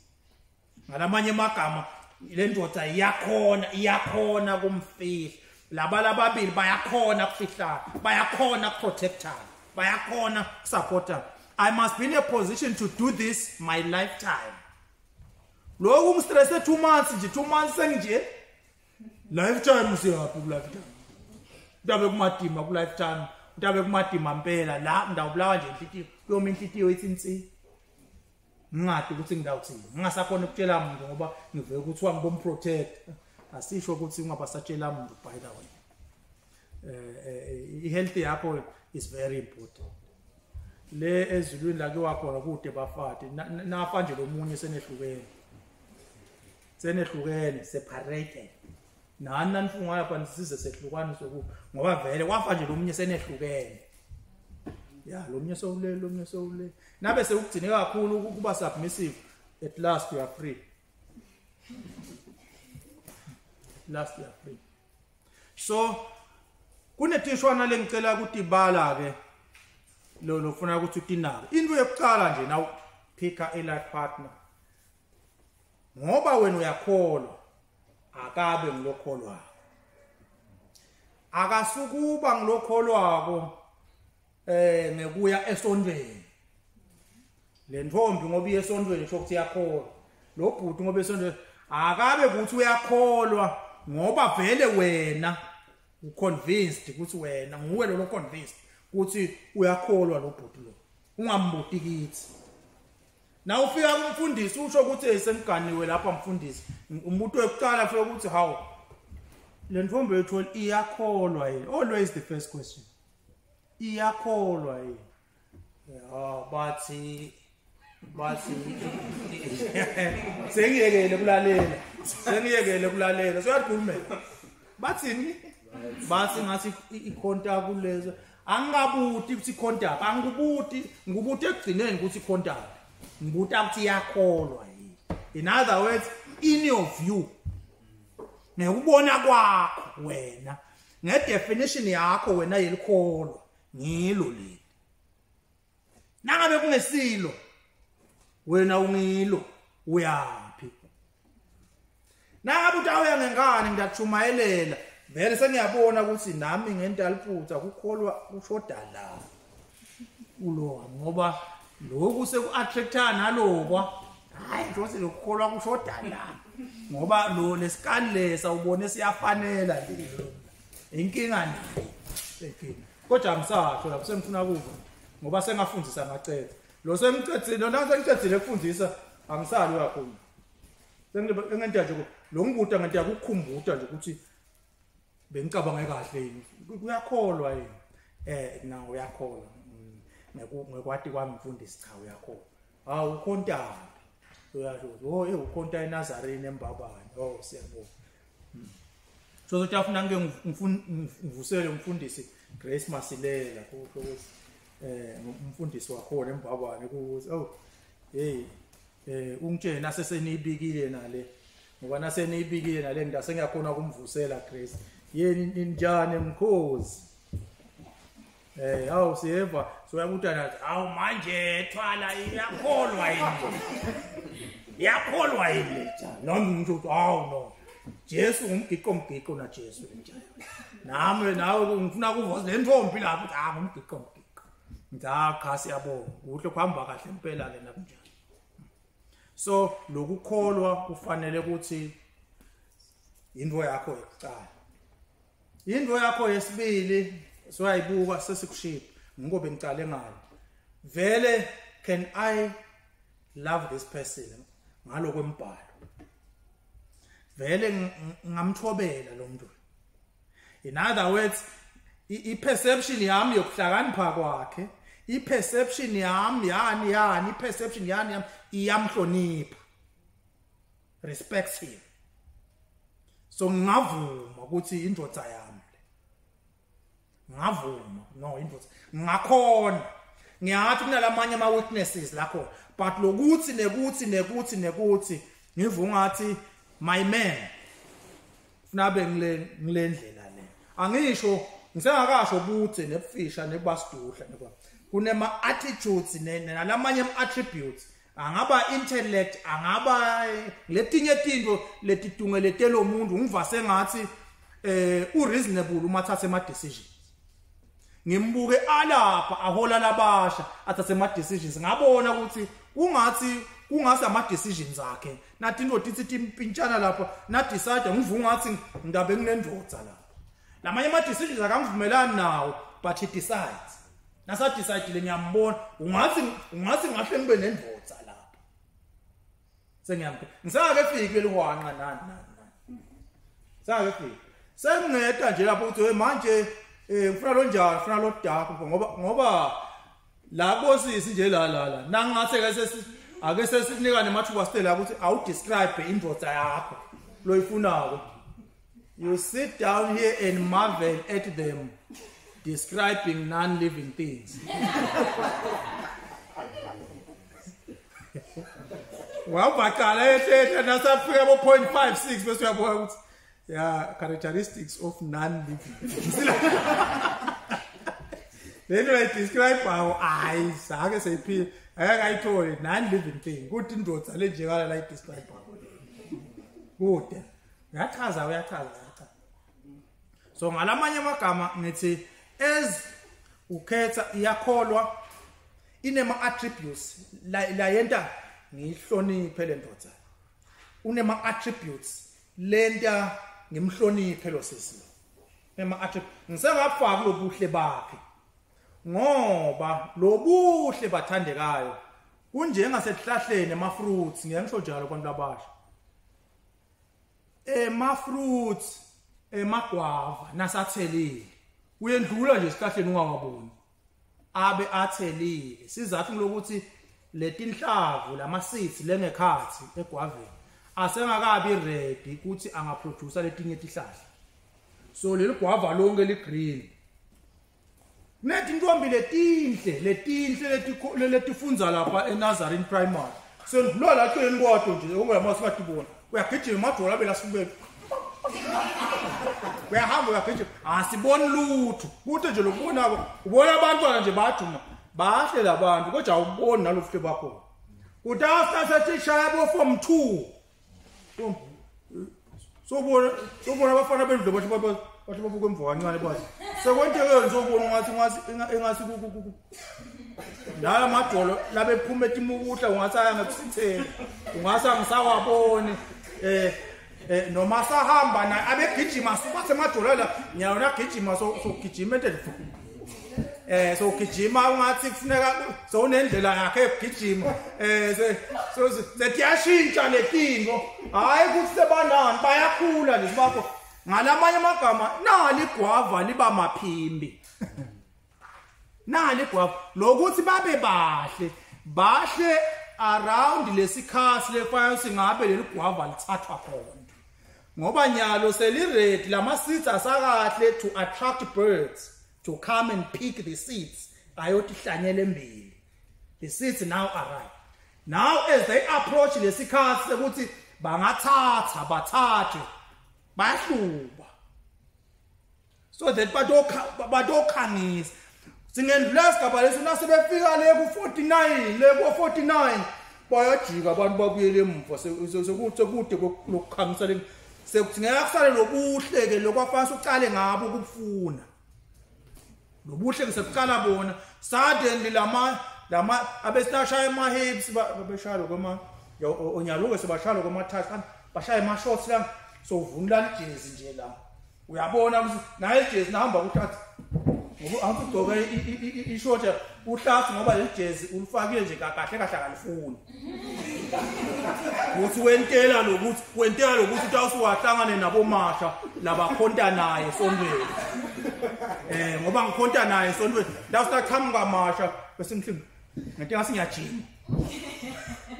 Ngalamanye magama le ndoda iyakhona kumfihla laba babili bayakhona kufihlana bayakhona kuprotectana bayakhona supportana. I must be in a position to do this my lifetime. Loku ngistresse 2 months nje 2 months senje lifetime usiyapi ku lifetime ndabe kumadima ku lifetime ndabe kumadima impela la ndawubulawa nje inhlitiyo kuyoma inhlitiyo ithinsi ngingade ukuthi ngidawuthini ngingasakhona ukutshela umuntu ngoba ngivuke ukuthi wangibomprotect asisho ukuthi ungabasatshela umuntu by the way health yakho is very important. Le ezulwini la kwakhona kude bafati nafa nje lomunye senehlukene separated nani nanifunga lapha nisize sehlukani soku ngoba vele wafa nje lomunye senehlukene ya lomunye sowule nabe sekugcine kakhulu ukuba submissive at last you are free. Last you are free. So kunetishwana lengicela ukuthi bala ke lo ufuna ukuthi utinake into yokuqala nje na picker a life partner ngoba wena uyakholwa akabe ngilokholwa akasukuba ngilokholwako ngekuya esontweni le ntombi ngoba iye esontweni shokuthi yakholwa lo bhuti ngoba esontweni akabe kuthi uyakholwa ngoba vele wena uconvinced ukuthi wena nguwe lo convinced ukuthi uyakholwa lo bhuti lo ungambuti kithi na ufika kumfundisi usho ukuthi esenganiwe lapha mfundisi umuntu wekuqala ufika ukuthi how le ntombi yethu iyakholwa yini always the first question iyakholwa yini bathi sengiyekele kulalela so yakhulumela bathini bathi ngathi icontact kulezo angabuti ukuthi contact ngikubuti ekugcineni ukuthi contact ngibuta ukuthi yakholwa yini. In other words, in your view ngekubona kwakho wena ngedefinition yakho wena yelikholwa ngilo leli nangabe kungesilo wena ungilo uyapi nangabe utawuya ngengane ngiyachumayelela vele sengiyabona ukuthi nami ngendaliphutha kukholwa kushoda la ulo ngoba lokhu seku-attractana lokwa hayi nje lokukholwa kushoda la ngoba lo lesikali lesa ubone siyafanela lelo inkinga nayo kodwa ngisasho lapho sengifuna kuva ngoba sengafundisa ngacela lo sengicethile lo sengicethile ukufundisa angisali kakhulu sengenta nje lo ngibuta ngento yakukhumbuta nje ukuthi bengicabanga kahle yini uyakholwa yini na uyakholwa ngekwati kwami mfundisi cha uyakholwa hawu ukhonta uyasho ukhonta eNazarene eMbabane siyabonga so utafuna ngeke ngivusele umfundisi Grace Masilela kusho ukuthi umfundisi wakhona eMbabane ukuthi ungitshela nasesenibikile nale ngoba nasenibikile nale ngidase ngiyakhona ukumvusela Grace yeni njani mkhozi hawu siyeva so uyabuta nathi hawu manje ethwala yakholwa yini yakholwa yini nami ngisho hawu no Jesu umgiko na Jesu njalo nami nawe ngifuna kuvoza le ntombi lapho ukuthi umgiko cha siyabonga kuhle kuhamba kahle impela ke nakunjalo so lokukholwa kufanele ukuthi into yakho yokucala into yakho yesibili soyayibuka sesikushiya ngobe ngicale ngayo vele can I love this person ngalokwembhalo vele ngamthobela lo muntu in other words i-perception yami yokuhlakanipha kwakhe i-perception yami yani i-perception yami iyamhlonipha respect him so ngavuma ukuthi indodza yami ngavuma no indodza ngakhona ngiyathi kunalamanye ama witnesses lakho but lokuthi nekuthi ngivuma ngathi my man kunabe ngile ndlela le angisho ngisengakasho buthe nebufisha nebasiduhla nekwa kunema attitudes nalamanye ama attributes angaba intellect angaba letinye tinto letidungeletela umuntu ngivase ngathi ureasonable uma thatha ama decisions ngimbuke alapha ahola labasha athathe ama decisions ngabona ukuthi kungase ama decisions akhe nathi into tithi impintshana lapha na decide ngivunga ngathi ndabe kunendodza lapha lamanye ama decisions akangivumelani nawo but he decides nasa decide le ngiyambona ungathi ngahle ngibe nendodza lapha sengiyambe ngisake fike lihwanqa nani sake fike sengingeda nje lapho ukuthi manje ngifuna lo njalo ngifuna lo dark ngoba la bosisi nje la nangathi ake sesinika nemathuba stela ukuthi awu describe indodza yakho lo ifunako you sit down here and marvel at them describing non-living things wabaqala ethetha nasafika bo 0.56 bese uyabona ukuthi yeah characteristics of non-living then I describe how I sake seyiphila akayithole non-living thing kuthi indodza lenjekala la describe kude uyachaza so ngalamanye amagama ngithi as ukhetha iyakholwa inema attributes la yenta ngihloniphe le ndodza unema attributes lenta ngimhloniphe lo sisi ema attributes ngisengafaka lobuhle bakhe ngoba lobuhle bathandekayo kunjengasesihlahleni ema fruits ngiyangisho njalo abantu abasha ema fruits emagwava nasathelile uyendlula nje esihlahleni ungawaboni abe athelile sizathu lokuthi letinhlavu lama seeds lengekhathi egwaveni asengakabi ready ukuthi angaproduce letinye tihlahla so leli gwava lonke li green nethi intombi letinhle letifunza lapha eNazarene Primary so lo la tweni kodwa nje ungama singatibona uyagijima madola bela sibeke uyahamba uyagijima asiboni lutho kuthi nje lokubonako ubona abantwana nje bajuma bahle labantu kodwa awuboni nalofuhle bakho kuthi after sethishaya bo form 2 sobona abafana bendlu bathi babuka emva kancane bathi sekwenteke ngizobona engasi la madolo labe phuma etimukuhla ungasaya ngekusithela ungasa ngisawabone noma sahamba na abegijima subathe madolo la nyawona gijima so gijima entefu so gijima ungathi kufuneka so unendlela yakhe egijima so setiyashintsha letingo hayi ukuthi sebanani bayakhula lesibakho ngalamanye amagama nali gwava liba maphimbi nali gwava lokuthi babe bahle around lesikhasi lefayo singabe leli gwava lithathwa khona ngoba nyalo seliready lama seeds asakahle to attract birds to come and pick the seeds ayothi hlanyele embili the seeds now arrive now as they approach lesikhasi sekuthi bangathatha bathathe bahluba so that badokhangisa singendlula sigaba lesina sebefika le ku49 bayajika abantu babuyele emva sekuthi kude lokukhangisa sekudingeka kusale lobuhle ke lokwafanele uqale ngabo ukufuna lobuhle ke sekuqala bona suddenly lama abesinashaya ama hips babeshalo kwama onyaluke sebashalo kwama touch bashaya ama shorts la so uvunula ijezi nje la uyabona ukuthi naye ijezi nahamba ukuthatha ngoba angigcoke ishort uhlathi ngoba le jezi ulifakile nje kahle kahle akalifuni uthi wentela lokuthi utawusuwahlangane nabo masha labakhonta naye esontweni ngoba ngikhonta naye esontweni la usaqhamuka masha bese ngihlinga ngento ngasingiyajima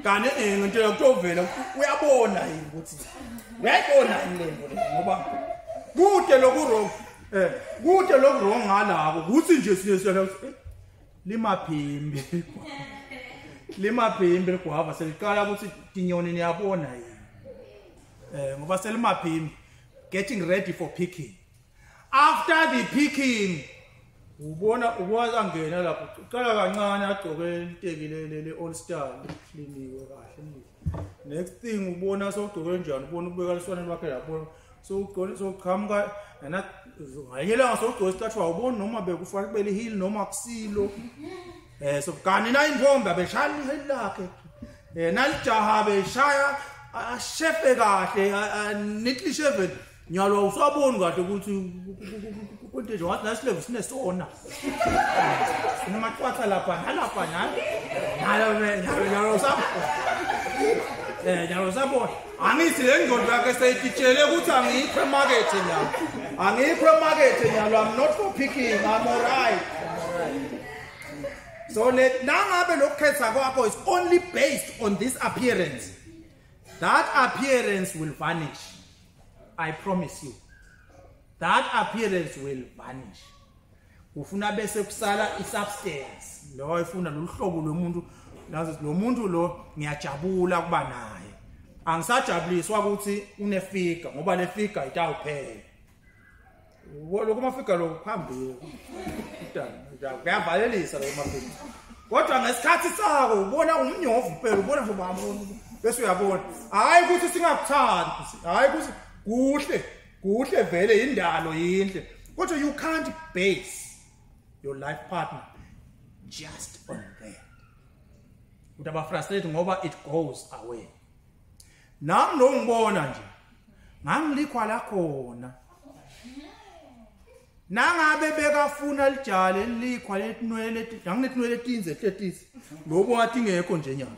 kane ngento yokutovela uyabona yini ukuthi uyayibona lento ngoba kude lokurong kude lokurong ngalako ukuthi nje sinesela limaphimbi ligwava seliqala ukuthi tinyoni niyabona yini ngoba selimaphimbi getting ready for picking. After the picking ubona angena lapho uqala kancane agcoke inteki le all star liniwe kahle. Next thing ubona sogcoke njani ubona ubeka liswane lwakhe lapho so ugcone so qhamuka na ngayela sogcoke istatue awubona noma bekufaka kubele heel noma kusilo so kani na intombi abeshaya iheel lakhe nalijaha beshaya ashefe kahle neatly shaven nyalo usaboni kahle ukuthi konke nje wathi nasilevu sinesona sinamaqwatha lapha nyalo usabona angithi le ngqondo yakhe seyitshele ukuthi angikho emarket nyalo I'm not for picking I'm all right. So nangabe lokukhetha kwakho is only based on this appearance. That appearance will vanish. I promise you. That appearance will vanish. Ufuna bese kusala isubstance. Lo ifuna loluhlobo lomuntu, nazo lo muntu lo ngiyajabula kuba naye. Angisajabuliswa ukuthi unefika ngoba le fika itawuphela. Lokho mafika lo phambili. Kuyavalelisa lo mafika. Kodwa ngesikhathi sako ubona umnyovu impela ubona nje bambona bese uyabona. Hayi ukuthi singakuthandi. Hayi ukuthi kuhle vele indalo yinhle. Kodwa you can't base your life partner just on that. Utaba frustrate ngoba it goes away. Nami lo ngibona nje. Ngangilikhwa la khona. Nangabe bekafuna lijale likhwa letinwele anginethinwele tinze tetisi lobo wathi ngekho nje nyama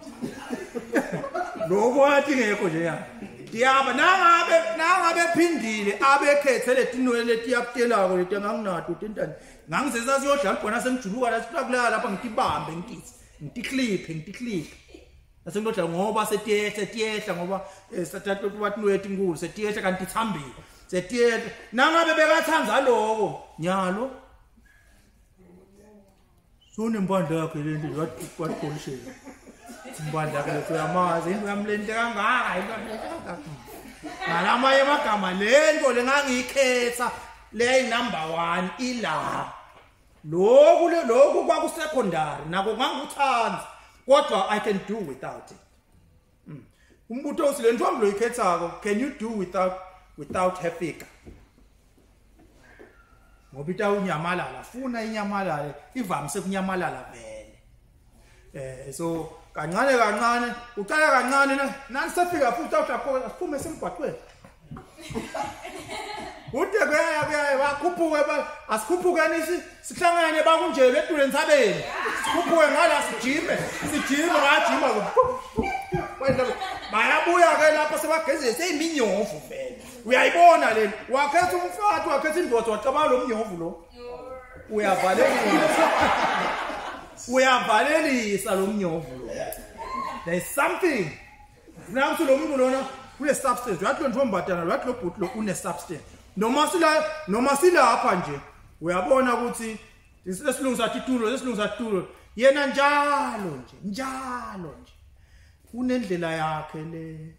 lobo wathi ngekho nje nyama diyaba nangabe phindile abekhethe letinwele letiyaptelako leti nganginato tentani ngangizesa siyodlala khona sengijuluka la sikulala lapha ngitibambe ngitikliphe nasengidla ngoba setiyehla ngoba sathatha bathi nwethu inkulu setiyehla kanti ithambile setiyehla nangabe bekathanza lokho nyalo sonembandla yakhe lento wathi polishela imbandla yakhe lethu yamazi into yamlente kangaka into ngalama yemagama lento lengangikhetha le number 1 ila lokhu kwakusecondary nako nganguthanza kodwa I can do without it. Umbutho usile ntombi lo ikhethako can you do without her figure? Ngoba itawunyamalala funa inyamalala ivamise kunyamalala vele. So kancane uqala kancane nanisefika futhi awuthakho asiphume semgwaqweni. Ude kuyaya bakhuphuke asikhuphuke nisi sihlangane bakunje bedule nsabeni. Sikhuphuke ngala sijime ngajima wena bayabuya ke lapha sebagezese iminyovu vele. Uyayibona le wakhetha umfathi wakhetha indoda wacabanga lo mnyovu lo. Uyavalelisa lo mnyovu lo. There is something. Nangu lo muntu lona kule substance. Wathi lo ntombatana wathi lo bhuti lo une substance. Noma silapha nje uyabona ukuthi lesilungisa titulo yena njalo nje unendlela yakhe le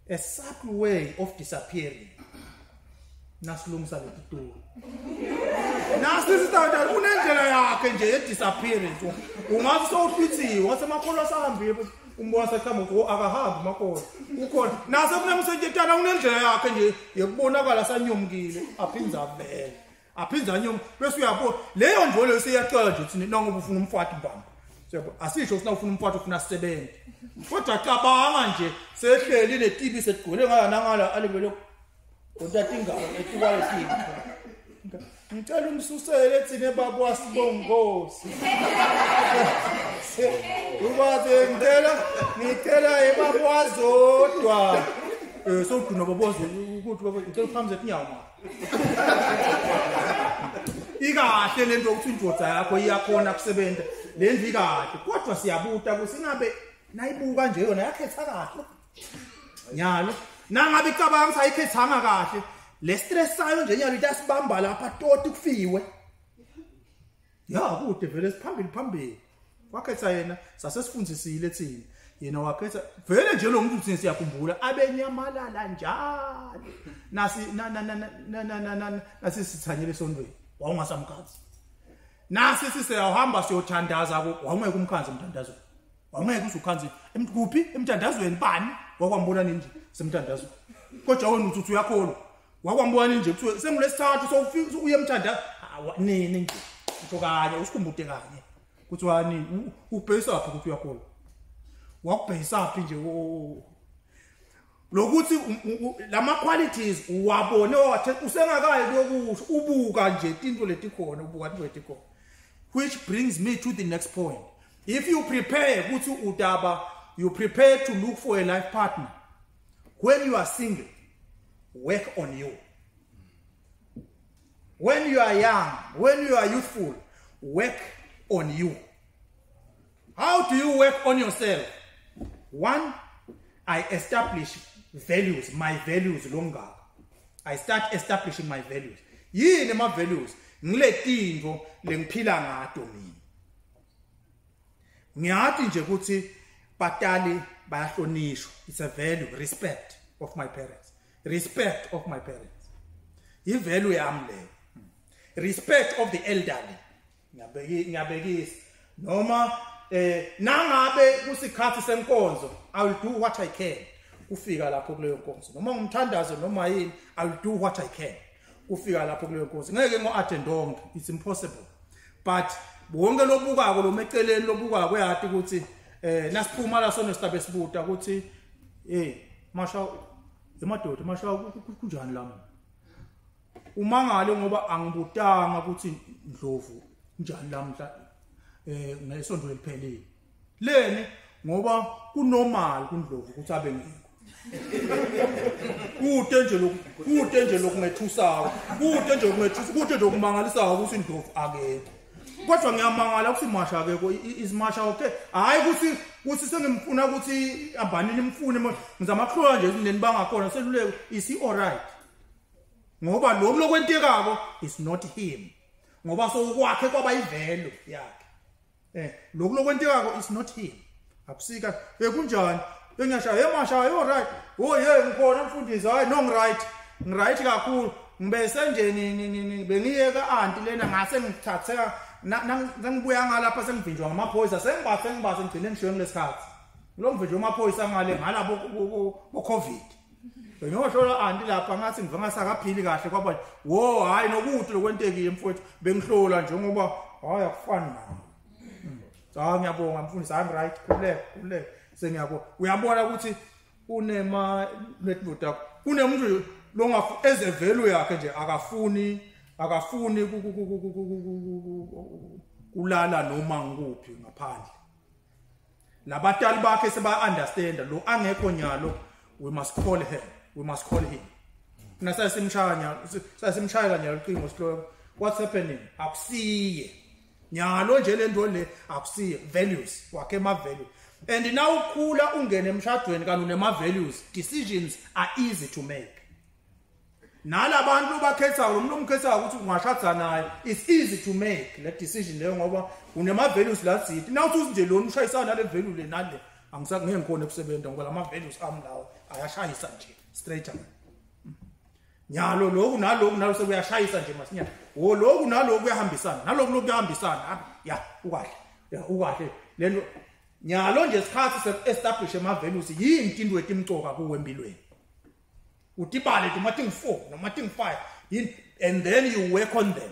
a subtle way of disappearing nasilungisa le titulo nasisithatha unendlela yakhe nje ye disappearance ungathi sowufithiwe wasemakhola sahambile umbona saqhamba ngo akahambi makhosi ukhona nase kunemsetshana unendlela yakhe nje yekubonakala sanyomkile aphinza vele aphinza nyom bese uyabo leyo njolo seyacela nje uthi nangoba ufuna umfati mbamba siyabo asisho sina ufuna umfati ufuna sisebenze kodwa cabanga nje sehleli netibi sesigcwele ngala nangala alivele udatingalo etukwale tibi ngicela umsusele thine baba wasibongosi ubaze ngicela ebaba wazodwa soduna babozo ukuthi baba ngicela uphamze etinyawo ikahle lento ukuthi indoda yakho iyakhona kusebenza lendlu ikahle kodwa siyabuta kusingabe nayibuka nje yona yakhetha kahle nyalo nangabe icabanga sayikhethanga kahle le stress sayo nje nyalo itasibamba lapha toti kufiwe ya kude vele siphambili wakhetha yena sasesifundisile thina yena wakhetha vele nje lo muntu uthini siyakhumbula abenyamalala njalo nasi sithanyele esondweni wawungasamkhazi nasi sisehamba siyothandaza wawungeke umkhanzi emthandazo wawungeke usukhanzi kuphi emthandazweni bani wakwambona ninje semthandazo kodwa wena uthi uyakholwa wakwambona ninje kuthi sengulesithathu sowufika uye emthandazo nini nje utho kanye usikhumbude kanye kuthi wani ubhesa lapha ukuthi uyakholwa wakubhesa phi nje lokuthi lama qualities uwabone wathi usengakayi lokusho ubuka nje into letikhona ubuka into letikhona which brings me to the next point. If you prepare ukuthi udaba you prepare to look for a life partner when you are single work on you. When you are young, when you are youthful, work on you. How do you work on yourself? One, I establish values, my values longer. I start establishing my values. Yini my values? Ngiletinto lengiphila ngato mina. Ngiyathi nje ukuthi batali bayahlonishwa. It's a value, respect of my parents. Respect of my parents. I-value yami leyo. Respect of the elderly. Ngiyabekisa. Noma nangabe kusikhathi senkonzo, I will do what I can. Kufika lapho kuleyo nkonzo. Noma ngumthandazo noma yini, I will do what I can. Kufika lapho kuleyo nkonzo. Ngeke ngo-attend onke. It's impossible. But bonke lobukako lo meceleni lobukako yathi ukuthi nasiphuma la sona sitabe sibuta ukuthi masha emadoda masha kunjani lami umangale ngoba angibutanga ukuthi Ndlovu njani lamhla ngesonto eliphelile leni ngoba kunormal kuNdlovu ukuthi abe ngikho kude nje lokungethusaka kude nje ukumangalisayo ukuthi Ndlovu akekho kodwa ngiyamangala ukuthi masha akekho is masha okay hayi ukuthi sengimfuna ukuthi abanini imfune ngizamakhlola nje nini bangakhona seluleko is he alright ngoba lo kwentekako is not him ngoba so kwakhe kwaba ivelo yakhe lo kwentekako is not him akusika kunjani engiyasha masha alright ngikhona mfundisi hayi no ngiright kakhulu ngibese nje bengiyeka anti lena ngase ngithatheka ngibuya ngalapha sengivinjwa ngamaphoyisa sengibase ngigcine ngishiye ngesikhathi lo mvinjwa amaphoyisa ngalabo bo covid ngiyoshola anti lapha ngathi ngiva ngasakaphili kahle kwaba hayi nokuthi lokwentekile mfowethu bengihlola nje ngoba hayi akufani nawo ngiyabonga mfundisi I'm right khuleke sengiyabo uyabona ukuthi unema netbuta kunemuntu longafu ezevelo yakhe nje akafuni kulala noma ngikuphi ngaphandle labatali bakhe seba understand lo angekho nyalo we must call him nasasimshaya nyalo qingo sihlo what's happening akusiye nyalo nje lento le akusiye values wakhe ma values and now ukhula ungene emshadweni kanti unema values decisions are easy to make nalabantu bakhetha lo muntu omkhetha ukuthi ungashadza naye it's easy to make that decision leyo ngoba unema values la sithi nawuthi nje lo ushayisana nale value le nale angisangeke ngikhona ukusebenza ngoba lama values ami lawo ayashayisa nje straight up nyalo lokhu nalo sekuyashayisa nje masinyana lokhu nalokhu kuyahambisana nalokhu lokuyahambisana ukahle lento nyalo nje isikhathi se-establish ama-values yini into etimcoka kuwe empilweni utibale noma ting-4 noma ting-5 yini and then you work on them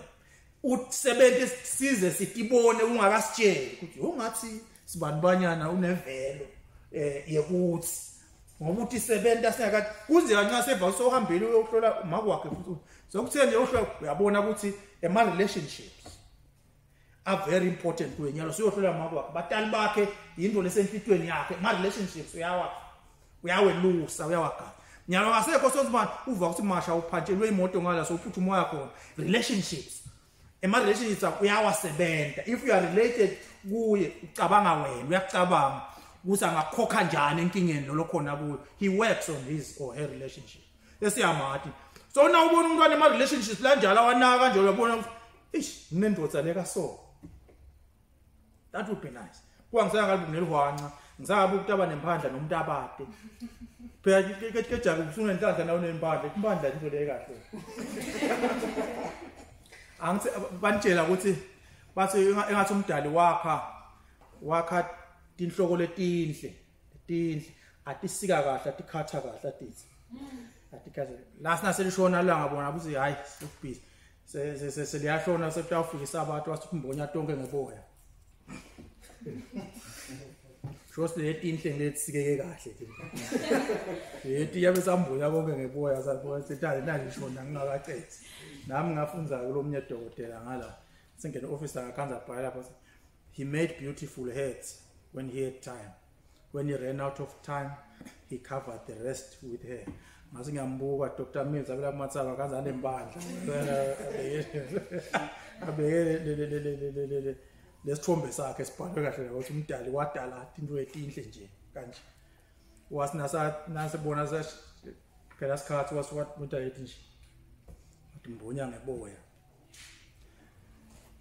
usebenze size sitibone ungakasitsheli ukuthi ungathi sibanibanyana unevelo yekuthi ngoba uthi sebenta singakathi kuze kancane seva sohambile uyohlola makwakhe futhi sokutheni uyohlola uyabona ukuthi ema relationships are very important kuwe nyalo siyohlola makwakhe batali bakhe into lesenhlitweni yakhe ma relationships uyawelusa uyawagana nyalo ngasekho sozimani uva ukuthi masha uphantshelwe imoto ngala sophutha umoya khona relationships ema relationships uyawasebenta if you are related kuye ucabanga wena uyacabanga ukuthi angakhokha njani enkingeni lo khona kuyo he works on his or her relationship esiyamathi so na ubona umntwana ema relationships la njalo awanaka kanje uyabona ish nendodza leka so that would be nice kuangisaka ngabe kunelihwanqa ngisabe ukutaba nemphandla nomuntu abade phela ke jaku kusuna inhlanhla nawo nemphandla imphandla into le kahle angithi bantshela ukuthi bathi engathi umdali wakha tinhloko letinhle atisika kahle atikhatha kahle atithi atikaze last naselishona la ngabona ukuthi hayi ukubhizi seliyashona sekutawufikisa abantu wasibombonya tonke ngeboya Shosi letinhle ngiletsikeke kahle lethi yabe sambuya konke ngeboya sabona sethale nalishona ngingakaqedi nami ngafunza kulomnye dokotela ngala singene office akakhanza bhala lapho he made beautiful heads when he had time when he ran out of time he covered the rest with hair mase ngiyambuka Dr. Mills abela kumatsaba kanzane empandla abeke lesithombe sakhe sibhalwe kahle ukuthi umdali wadala into etinhle nje kanje nasibona phela sikhathi umdali nje uthi mbonya ngeboya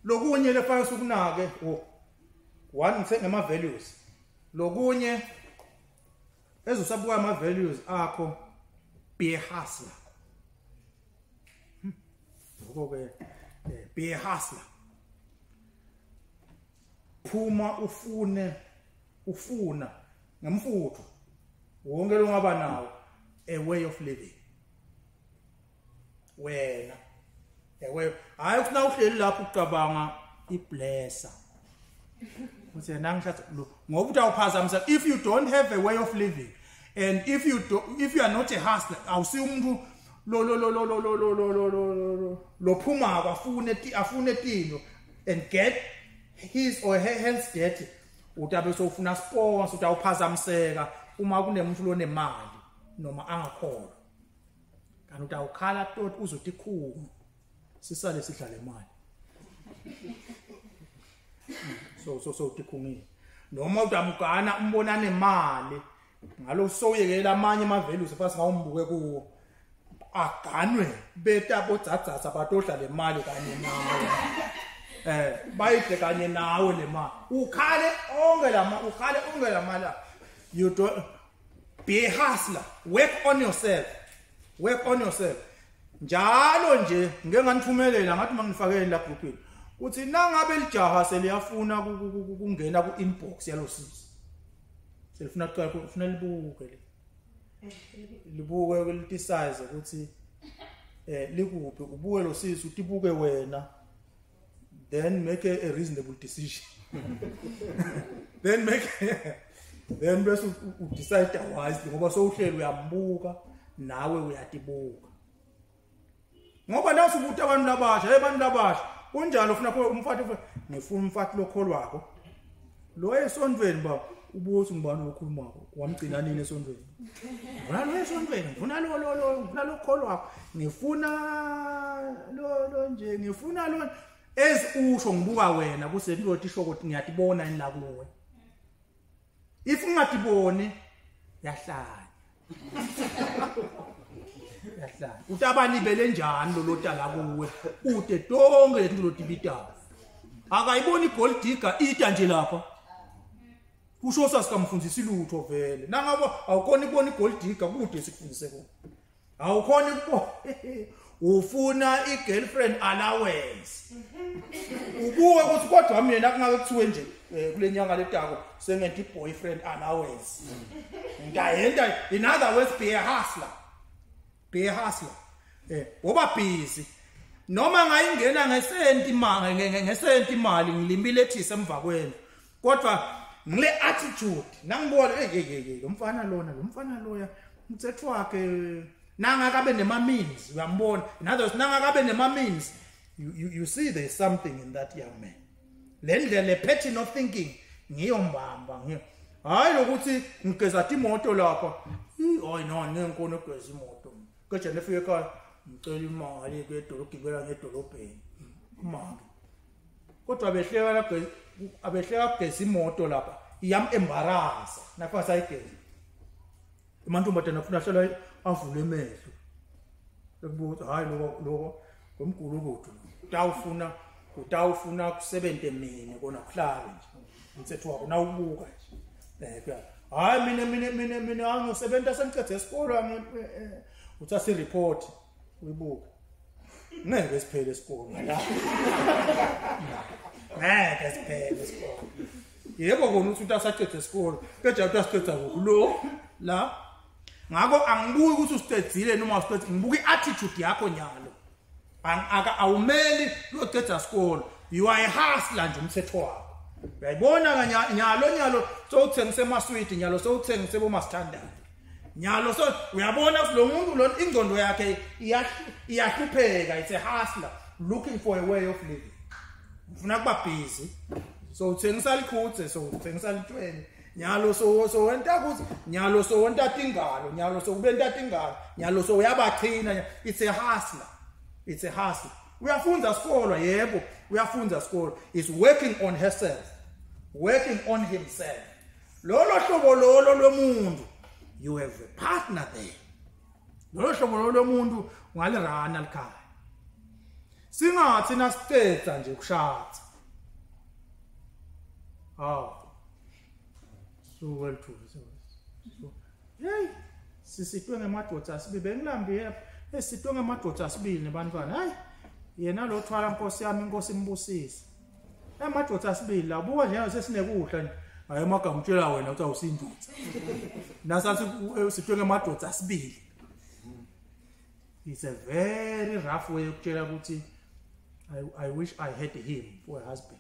lokunye lefaka sukunake one ngithenga ama values lokunye ezosabuka ama values akho be hustler ngoke be hustler phuma ufuna ngemfutho wonke lo ngaba nawo a way of living wena hayi ufuna uhleli lapho ucabanga iblesser uthi nangishathi ngoba utawuphazamisa if you don't have a way of living and if you are not a hustler awusi umuntu lo phuma afune tino and get his or her hands dirty utabe sofuna sponsor utawuphazamiseka uma kunemuntu lonemali noma angakholwa kanti utawukhala tot uzothi khulu sisale sidlala imali so tikhungile noma utamgana umbona nemali ngalo soyekela amanye ama values fast ngawumbuke kuwo aganwe beta bodzadzasa batodla le mali kanye nawe bayidle kanye nawe le mali ukhale onke la mali you don't be a hustler work on yourself njalo nje ngeke nganithumelela ngathi mangifakele la groupini uthi nangabe lijaha seliyafuna kungena ku inbox yalo sisi selifuna kuqala ufuna libuke lithi size ukuthi likuphi ubuke lo sisi utibuke wena then make a reasonable decision then bese decide wisely ngoba sowuhleli uyambuka nawe uyatibuka ngoba naso ubuthi abantu labasha kunjalo ufuna umfathi ngifuna umfathi lokholo wakho lo esondweni ba ubuthi ngibani okhulumako wamgcina nini esondweni ngifuna lo esondweni ngifuna lokholo wakho ngifuna lo nje ngifuna lo ezusho ngibuka wena kuseloti isho ukuthi ngiyatibona ni la kuwe if ungatiboni yahlanya utabani bele njani lo lotala kuwe ude tonke lethi lotibita akayiboni gold digger ita nje lapha kusho sasikamfundisi lutho vele nangabo awukhona ibona igold digger kude sikufundise ko awukhona ufuna i-girlfriend allowance ubuke ukuthi kodwa mina nakungake kuthiwe nje kule nyanga letako sengeti boyfriend allowance. In other words, be a hustler. Be a hustler. Oba busy. Noma ngayingena ngesenti imali ngilimbelethise emva kwenu. Kodwa ngile attitude nangibona lo mfana loya umthetho wakhe nanga kabe nema means uyambona. In other words, nanga kabe nema means. You see there's something in that young man. Le pattern of thinking ngiyombamba hayi lokuthi ngigeza imoto lapha hayi no ngekona ugeza imoto kodwa nefike ekhaya ngicela imali ke edolobheni ngedolobheni imali kodwa abehleka kugeza imoto lapha iyam embarrass nafa sayigeza emantombazana afuna hlala avule emehlo ekubuza hayi lokho ngomgulukudu utawufuna kusebenze mina kona kuhlala nje umthetho wakho nawubuka nje hayi mina angisebenza sengicede isikole uthase report uyibuka ngeke siphele isikole la ngeke siphele isikole yebo kona uthi utasacede isikole kodwa utasiceda lo la ngakho angibuki ukuthi usicedzile noma usicede ngibuka iattitude yakho nyalo awumeli uyoceda isikole you are a hustler nje umthetho wakho uyayibona nyalo sowuthengise emaswiti nyalo sowuthengise bomastandard nyalo so uyabona ukuthi lo muntu lo ingqondo yakhe iyahlupheka. It's a hustler looking for a way of living. Ufuna kuba busy so uthengisa likhutse so uthengisa litweni nyalo so wenta ukuthi nyalo so wenta tingalo nyalo so kubenta tingalo nyalo so uyabachina. It's a hustler. It's a hustle. Uyafunza isikolo yebo, uyafunza isikolo. Is working on herself, working on himself. Lolo hlobo lolo lomuntu, you have a partner there. Lolo hlobo lolo lomuntu ungalirana likhaya. Singathi nasiceda nje ukushatha. So well too. Hey, sisitwe ngemadoda sibibe ngilambiye. Esitwe ngemadoda asibili nebantwana hayi yena lo thwala Nkosi yami Inkosi imbusise emadoda asibili la buka nje sesinekuhla nje hayi emagama utshela wena uthi awusindutha nasathi sitwe ngemadoda asibili. It's a very rough way ukutshela ukuthi I wish I had him for a husband.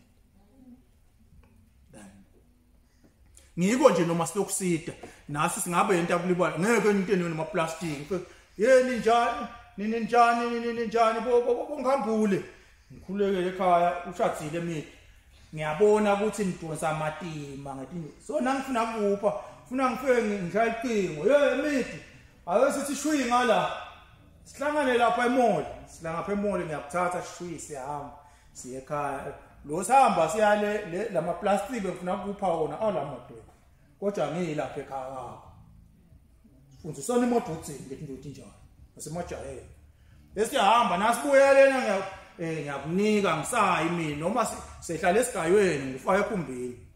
Ngiko nje noma silokusida nasi singabe into akulibala ngeke into noma plastic yeni njani ngihambule ngikhulekele ekhaya ushadzile mina ngiyabona ukuthi nidonsa amatima ngathi so nangifuna kupha ufuna ngifike ngishaya icingo midi awesithi shwi ngala sihlangane lapha emall silanga emall ngiyakuthatha shwi siyahamba siye ekhaya lo sihamba siyale lama plastic ngifuna kupha wona awulamoto kodwa ngilapha ekhaya wakho ufundisana imoto uthini ngethi ndothi njalo asemajayeni esiyahamba nasibuya lena ngiyakunika ngisayi mina noma sehlala esigayweni ngifaka ekhumbini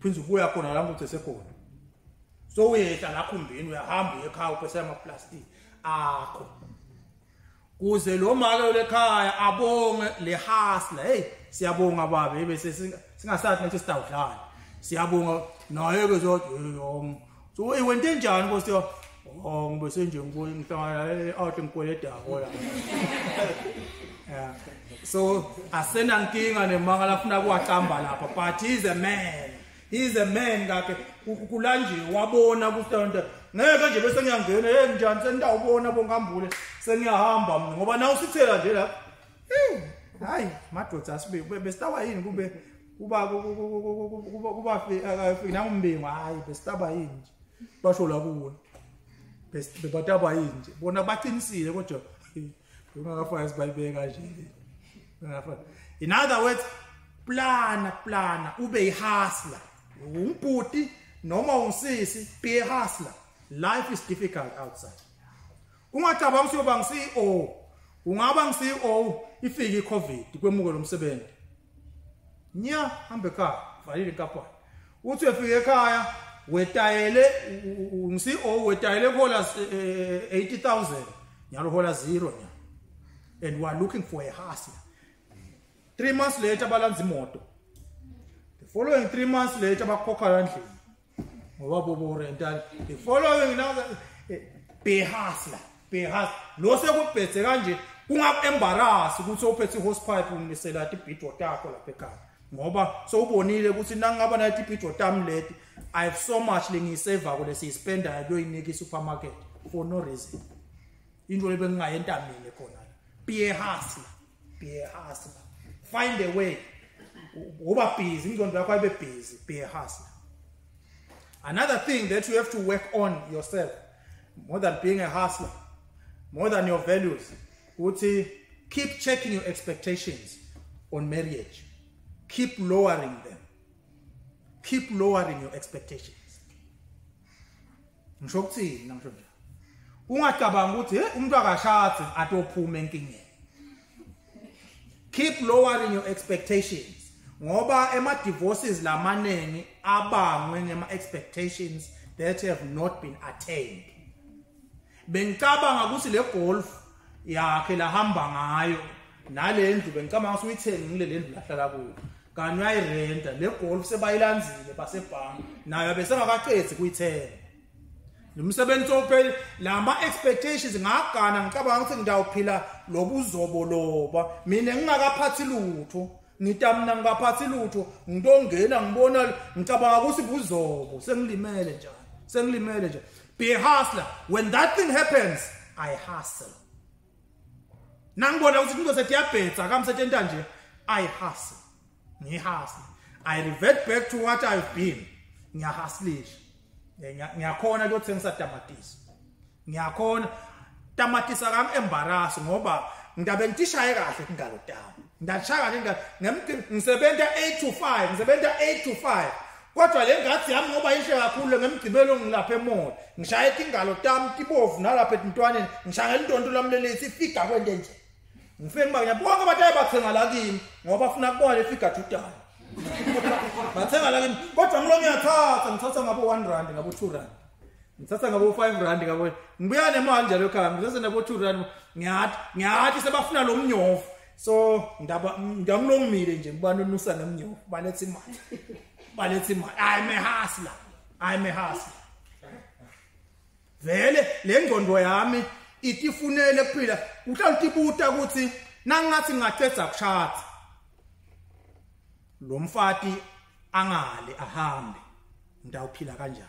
phinze ubuya khona la ukuthi sekhona so uyehla la khumbini uyahamba ekhaya uphesa ama plastic akho kuze lo maka lekhaya abonge le hustler siyabonga babe bese singasathi nathi sitawudlala siyabonga naye ke zothi so wente njani Nkosi ngibese nje ngihlangana out ngikweleda hola so asena nkinga nemanga lafuna kuwaqamba lapha but he's a man ngakhe kulanje wabona kusonto ngeke nje bese ngiyangena njani sendawubona bongambule sengiyahamba mina ngoba nawu sithela nje la hayi madoda asibe besitaba yini kube kuba fika umbingo hayi besitaba yini basho la kuwe bebataba yini bona baqinisile kodwa ungakafaya sibayibeka nje ngafana. In other words, plana ube ihustler umbhuti noma unsisi be a hustler. Life is difficult outside. Ungacabanga uyoba ngi-CEO ungaba ngi-CEO ifike iCovid kwemuko lomsebenzi nya hambe ekhaya valile inkapani uthi ufike ekhaya wetayele ngi-CEO wetayele hola 80,000 nyalo hola 0 nya and we are looking for a hustler. 3 months later balanza imoto. The following 3 months later bakhokha endlini ngoba bobo rental the following now be hustler lo sekubhetse kanje ungaku-embarrass ukuthi uphethe i-hosepipe ungisela ibhidro takho lapha ekhaya ngoba sowubonile ukuthi nangingaba nathi ibhidro tami leti I have so much lengiyiseva kule siyispenda kuyoyinika i-supermarket for no reason into le bengingayenta mina khona be a hustler find a way uba busy ingqondo yakho ayibe busy be a hustler. Another thing that you have to work on yourself more than being a hustler, more than your values, keep checking your expectations on marriage. Keep lowering them. Keep lowering your expectations. Keep lowering your expectations. Ngoba ema divorces lamanengi abangwe ngema expectations that have not been attained. Bengicabanga ukuthi le golf yakhe lahamba ngayo nalendlu bengicabanga ukuthi uyithengile lendlu lahlala kuyo. Kanti uyayirenta le golf sebayilanzile basebhangi nayo besengakaqedzi kuyithenga. Nomsebenzi ophela lama expectations ngagana ngicabanga ukuthi ngidawuphila lobuzoboloba mina ngingakaphathi lutho. Ngitamna ngaphathi lutho ngidongena ngibona ngicabanga ukuthi buzobo sengilimele njalo be a hustler. When that thing happens I hustle. Nangibona ukuthi into setiyabhetha akamsetshenta nje I hustle. I revert back to what I've been. Ngiyahustlisha. Ngiyakhona ukuyothengisa tamatisi. Ngiyakhona tamatisi akam-embarrass ngoba ngidabe ngishaye kahle ingalo tami. Ndashaka nje ngisebenza 8 to 5 kodwa le ngathi yami ngoba yishe kakhulu ngemgcibelo ngilapha emall ngishaya ingalo tami tibovu nalapha entwaneni ngishangela intonto lami lelisi ifika kwente nje ngifike ngibanya bonke abantu abathenga la kimi ngoba bafuna kubona le figure tutana bathenga la kimi kodwa ngilo ngiyathatha ngabo 1 rand ngabo 2 rand ngithatha ngabo 5 rand ngabo ngibuya nemali njalo ekhaya ngizose nabo 2 rand ngiyathi sebafuna lo mnyovu. So ngiyamlongimile nje ngibana unusa nemnyovu balethe imali I'm a hustler. Vele le ngqondo yami itifunele kuphila uhlaluthe ibuta ukuthi nangathi ngaqedza kushada lo mfati angale ahambe ngidawuphila kanjani.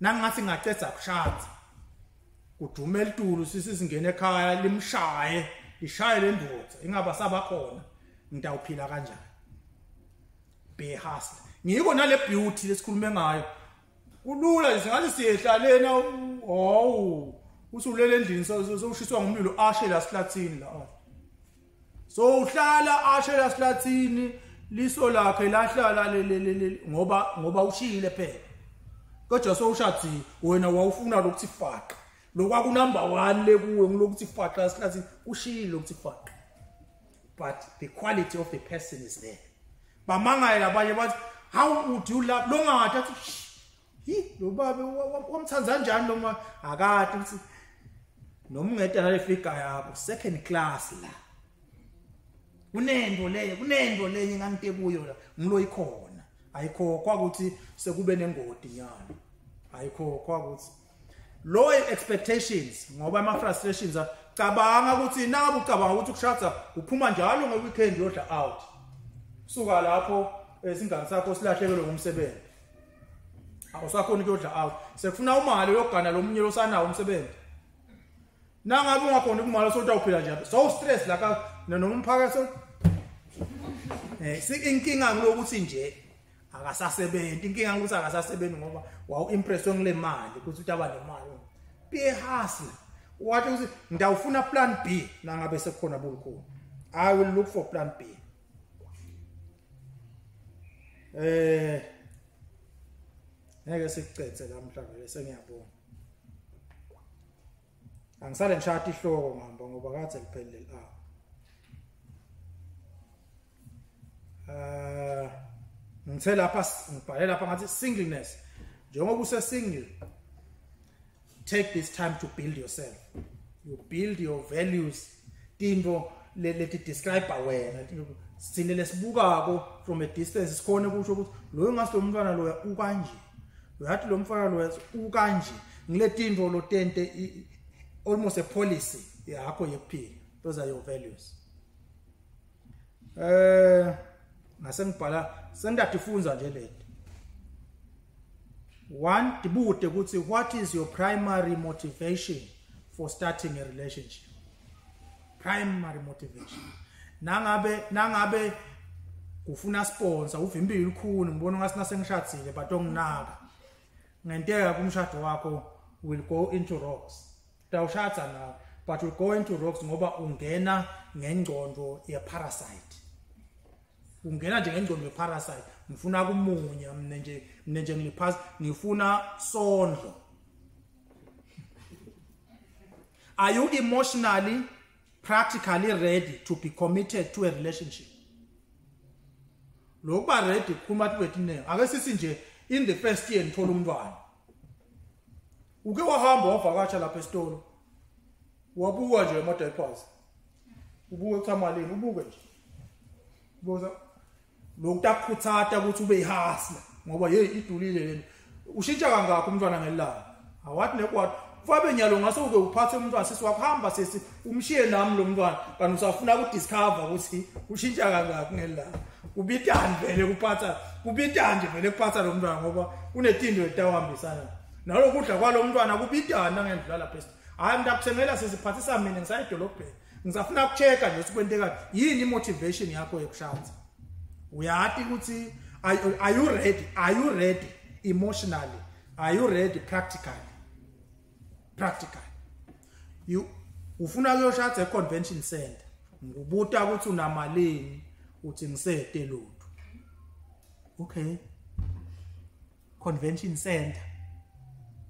Nangathi ngaqedza kushada kudume elitulu sisizingene ekhaya limshaye lishaye lendoda ingaba sabakhona ngidawuphila kanjani. Be hustler. Ngiko nale beauty lesikhulume ngayo kulula nje ngathi siyehlalena usulele endlini sowushiswa ngumlilo ashela sihlathini la so uhlala ashela sihlathini liso lakhe lahlala ngoba ushile phela kodwa sowushadzi wena wawufuna lokuthi faqa lokwaku number 1 lekuwe ngilokuthi faqa esihlathini ushile lokuthi faqa but the quality of the person is there. Bamangala abanye bathi how would you love longathi athi lo baba wamthanza kanjani noma akade ukuthi noma ungeda nale figure yakho second class la kunendo leyo ngangitebuyo la ngiloyikhona ayikhokhwa ukuthi sekube nengodi nyana ayikhokhwa ukuthi low expectations ngoba ama frustrations cabanga ukuthi nabe ucabanga ukuthi ukushada uphuma njalo ngeweekend yodla out suka lapho izingane sakho silahlekelwe ngumsebenzi awusakhona ukuyodla out sekufuna umali yogana lomnye losanawo umsebenzi nangabe ungakhona ukumali sotawuphila nje so stress la noma umphakathi inkinga ngilokuthi nje akasasebenzi inkinga ukuthi akasasebenzi ngoba wawu impresswe ngile mali ukuthi utaba nemali be hustler wathi ukuthi ngidawufuna plan B nangabe sekukhona bulukhulu I will look for plan B. Ngeke sicethe namhlanje sengiyabona angisale ngishaya ihloko ngihamba ngoba kaze liphelele ngithe lapha ngibhale lapha ngathi singleness njengoba use single take this time to build yourself. You build your values tinto leti describe wena sine lesibukako from a distance sikhona kusho ukuthi lo ngasilo umntwana lo ukanje uyathi lo mfana lo ukanje ngiletindro lo tente almost a policy yakho yokuphila. Those are your values. Ngase ngibhala sengidafunza nje lento. One, dibude ukuthi what is your primary motivation for starting a relationship? Primary motivation. Nangabe ufuna sponsor uvimbile ukhulu ngibona ngasina sengishadzile but onginaka. Ngenteka kumshado wakho will go into rocks. Tawushadza nawe but will go into rocks ngoba ungena ngengcondo ye parasite. Ungena nje ngengcondo ye parasite. Ngifuna kumunya mne nje ngiliphasa ngifuna sondlo. Are you emotionally practically ready to be committed to a relationship? Lokuba ready kukhuluma ukuthi ne ake sithi nje in the first year ngithola umntwana. Uke wahamba wavakatsha lapha esitolo. Wabuka nje ama-diapers. Ubuke ukuthi amalini ubuke nje. Boza lokutakuthata ukuthi ube ihasla ngoba hey idulile lento. Ushintsha kangakho umntwana ngelanga. Awathi nekwathi fabe nyalo ngase uke uphathe umntwana sisi wakuhamba sesi umshiye nami lo mntwana kanti usafuna ukudiscover ukuthi ushintsha kangakho ngelanga. Ubitani vele kuphatha ubitani vele kuphatha lo mntwana ngoba kunetindo etawahambisana. Nalokudla kwalo mntwana kubitana ngendlala lapha. Hayi ngiyakuthengela sesiphathisa mina ngisayedolobheni. Ngizafuna ukuchecka nje ukwenteka yini motivation yakho yokushadza. Uyathi ukuthi are you ready? Are you ready emotionally? Are you ready practically? Practically. You ufuna kuyoshadza e-convention center. Ngubuta ukuthi unamalini uthi ngisete lutho. Okay. Convention center.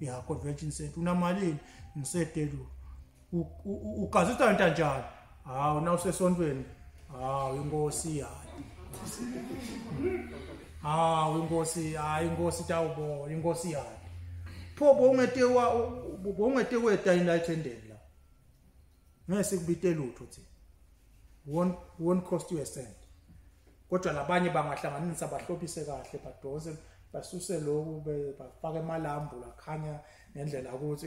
Yeah, convention center. Unamalini ngisete lutho. Ukazita ntanjani? Hawu nawusesontweni. Hawu inkosi yayo. Hawu inkosi, hayi inkosi tawubo, inkosi yayo. Pho bongetewe dayinayithendela la. Ngeke kubite lutho thi. Won't cost you a cent. Kodwa labanye bangahlanganisa bahlophise kahle badose basuse lokhu bafake emalambu lakhanya ngendlela ukuthi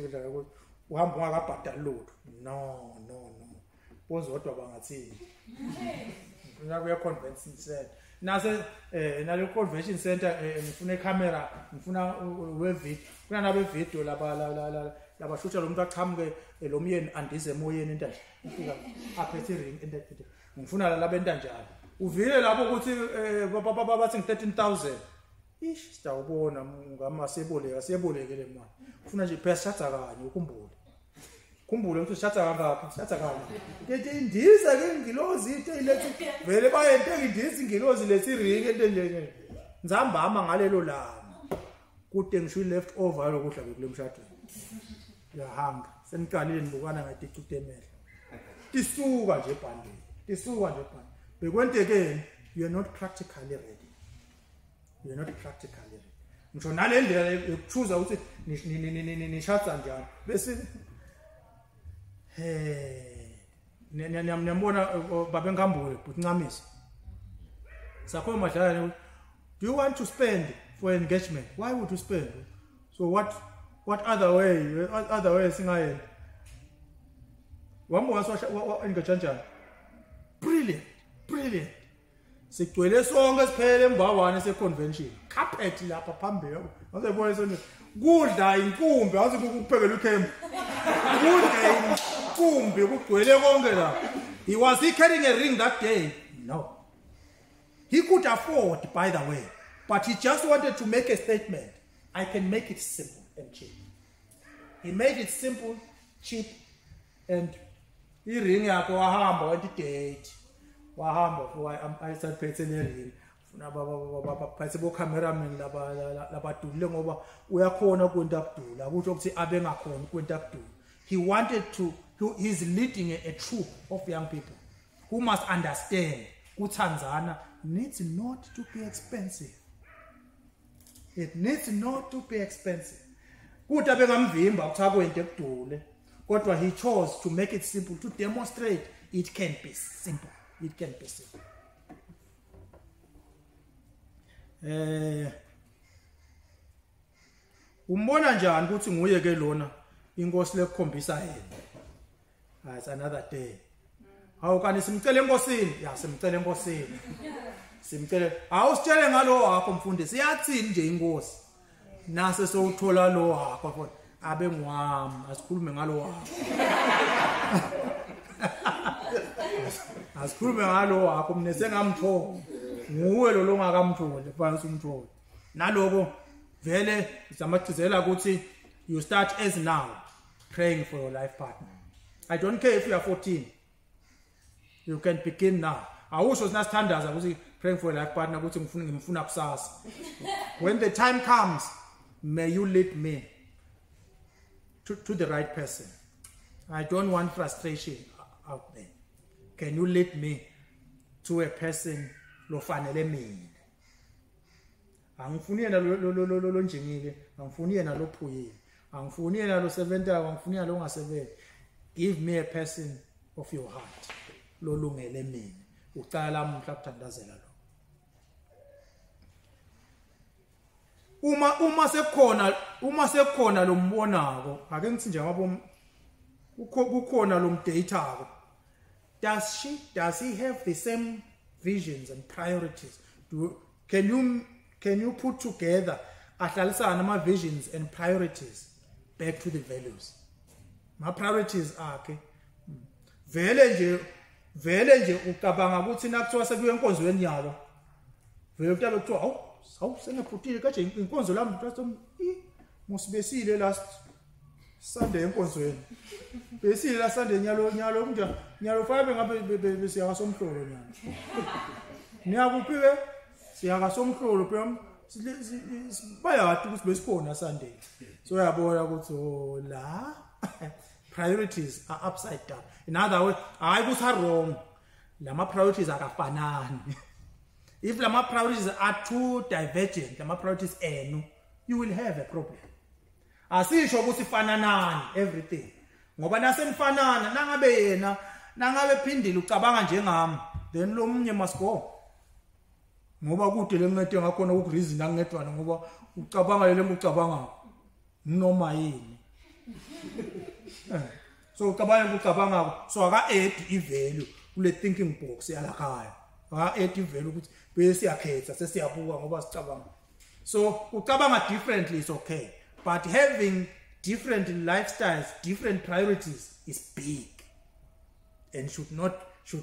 uhamba ungakabhadali lutho. No. Bozodwa bangathini. Kuya convention center. Nase nalo convention center ngifuna icamera, ngifuna we-video. Kuna nabe video laba shutha lo muntu aqhamuke lo myeni andize emoyeni entanje. Ufika aphethe ring entanje. Ngifuna la bentanjalo. Uvile lapho ukuthi bathi ngi13,000. Ish sitawubona ngama sebolekele imali. Ufuna nje phela shatha kanye ukhumbule. Khumbule ukuthi shatha kangaphi, shatha kanye. Ke indiza ke ngilozi into ilethi vele bayente indiza ngilozi lethi ring into nje. Nzambama ngalelo langa. Kude ngisho left over lokudla bekule mshadweni. Yahamba. Seniqalile nibukana ngaticude emehlo. Tisuka nje ebhandeni. Bekwenteke you are not practically ready. You are not practically ready. Ngisho nalendlela yokuchuza ukuthi nishadza njani. Bese niyambona babe ngambule but ncamisa. Sakho madlala, do you want to spend for engagement? Why would you spend? So what other way singayenza? Wambo waswa engagement. Brilliant. Sigcwele sonke siphele embawane se-convention. Carpet lapha phambili. Ngizebona sonke kudla inkumbi, awuthi kukuphekela ukhembu. Kudla inkumbi kugcwele konke la. Was he carrying a ring that day? No. He could afford, by the way, but he just wanted to make a statement. I can make it simple and cheap. He made it simple, cheap, and iring yakho wahamba went date. Wahamba ayisaphethe lerini funa baphathe bo cameraman labadule ngoba uyakhona kwenta ukudula kusho ukuthi abengakhona kwenta ukudula. He wanted to he's leading a troop of young people who must understand uTanzania needs not to be expensive. It needs not to be expensive. Kuthi abengamvimba ukuthi akwente ukudule kodwa he chose to make it simple to demonstrate it can be simple. It can be simple. umbona njani ukuthi nguye ke lona inkosi lekukhombisa yena? It's another day. Hawu kanti simcela enkosini? Ya simcela enkosini. Simcela awusitshele ngalo wakho mfundi siyathini nje inkosi. Nase sowuthola lo wakho mfowethu abe ngwami asikhulume ngalo wakho. Asikhulume ngalo wakho mina sengamthola. Nguwe lo longakamtholi fanele umtholi. Naloko vele sizamathisela ukuthi you start as now praying for your life partner. I don't care if you are 14. You can begin now. Awusho sinasithandaza ukuthi praying for your life partner ukuthi ngimfuna kusasa. When the time comes, may you lead me to the right person. I don't want frustration out there. Can you lead me to a person lofanele mina? Angifuni yena lo njengile, angifuni yena lo phuyile, angifuni yena lo sebenzayo, angifuni yena lo ngasebenzi. Give me a person of your heart lo lungele mina. Ucala lami mhla kuthandazela lo. Uma sekukhona lo mbonako, ake ngithi nje ngabo kukhona lo mdatako. Does he have the same visions and priorities? Can you put together ahlalisana ama visions and priorities back to the values? My priorities akhe vele nje ucabanga ukuthi nakuthiwa sekuye enkonzweni yalo vele utabe kuthiwa hawu sengaphutile kanje inkonzo lami musibesile last Sunday enkonzweni besile last Sunday nyalo fabe ngabe siya somhlolo nyalo niyakuphi siya kasomhlolo phela bayati ukuthi besikhona Sunday so uyabona ukuthi la priorities are upside down. In other words, I was wrong. Lama priorities are kafanani. If lama priorities are too divergent, lama priorities you will have a problem. Asisho ukuthi fananani everything. Ngoba nasemfanana nangabe yena nangabe phindile ucabanga njengami, then lo munye must go. Ngoba kude lengcede ngakhona ukureason angedwana ngoba ucabanga le ucabanga noma yini. So ucabanga so aka add i-value kule thinking box yalakhaya. Aka add i-value ukuthi bese yakhetha sesiyabuka ngoba sicabanga. So ucabanga differently is okay, but having different lifestyles, different priorities is big and should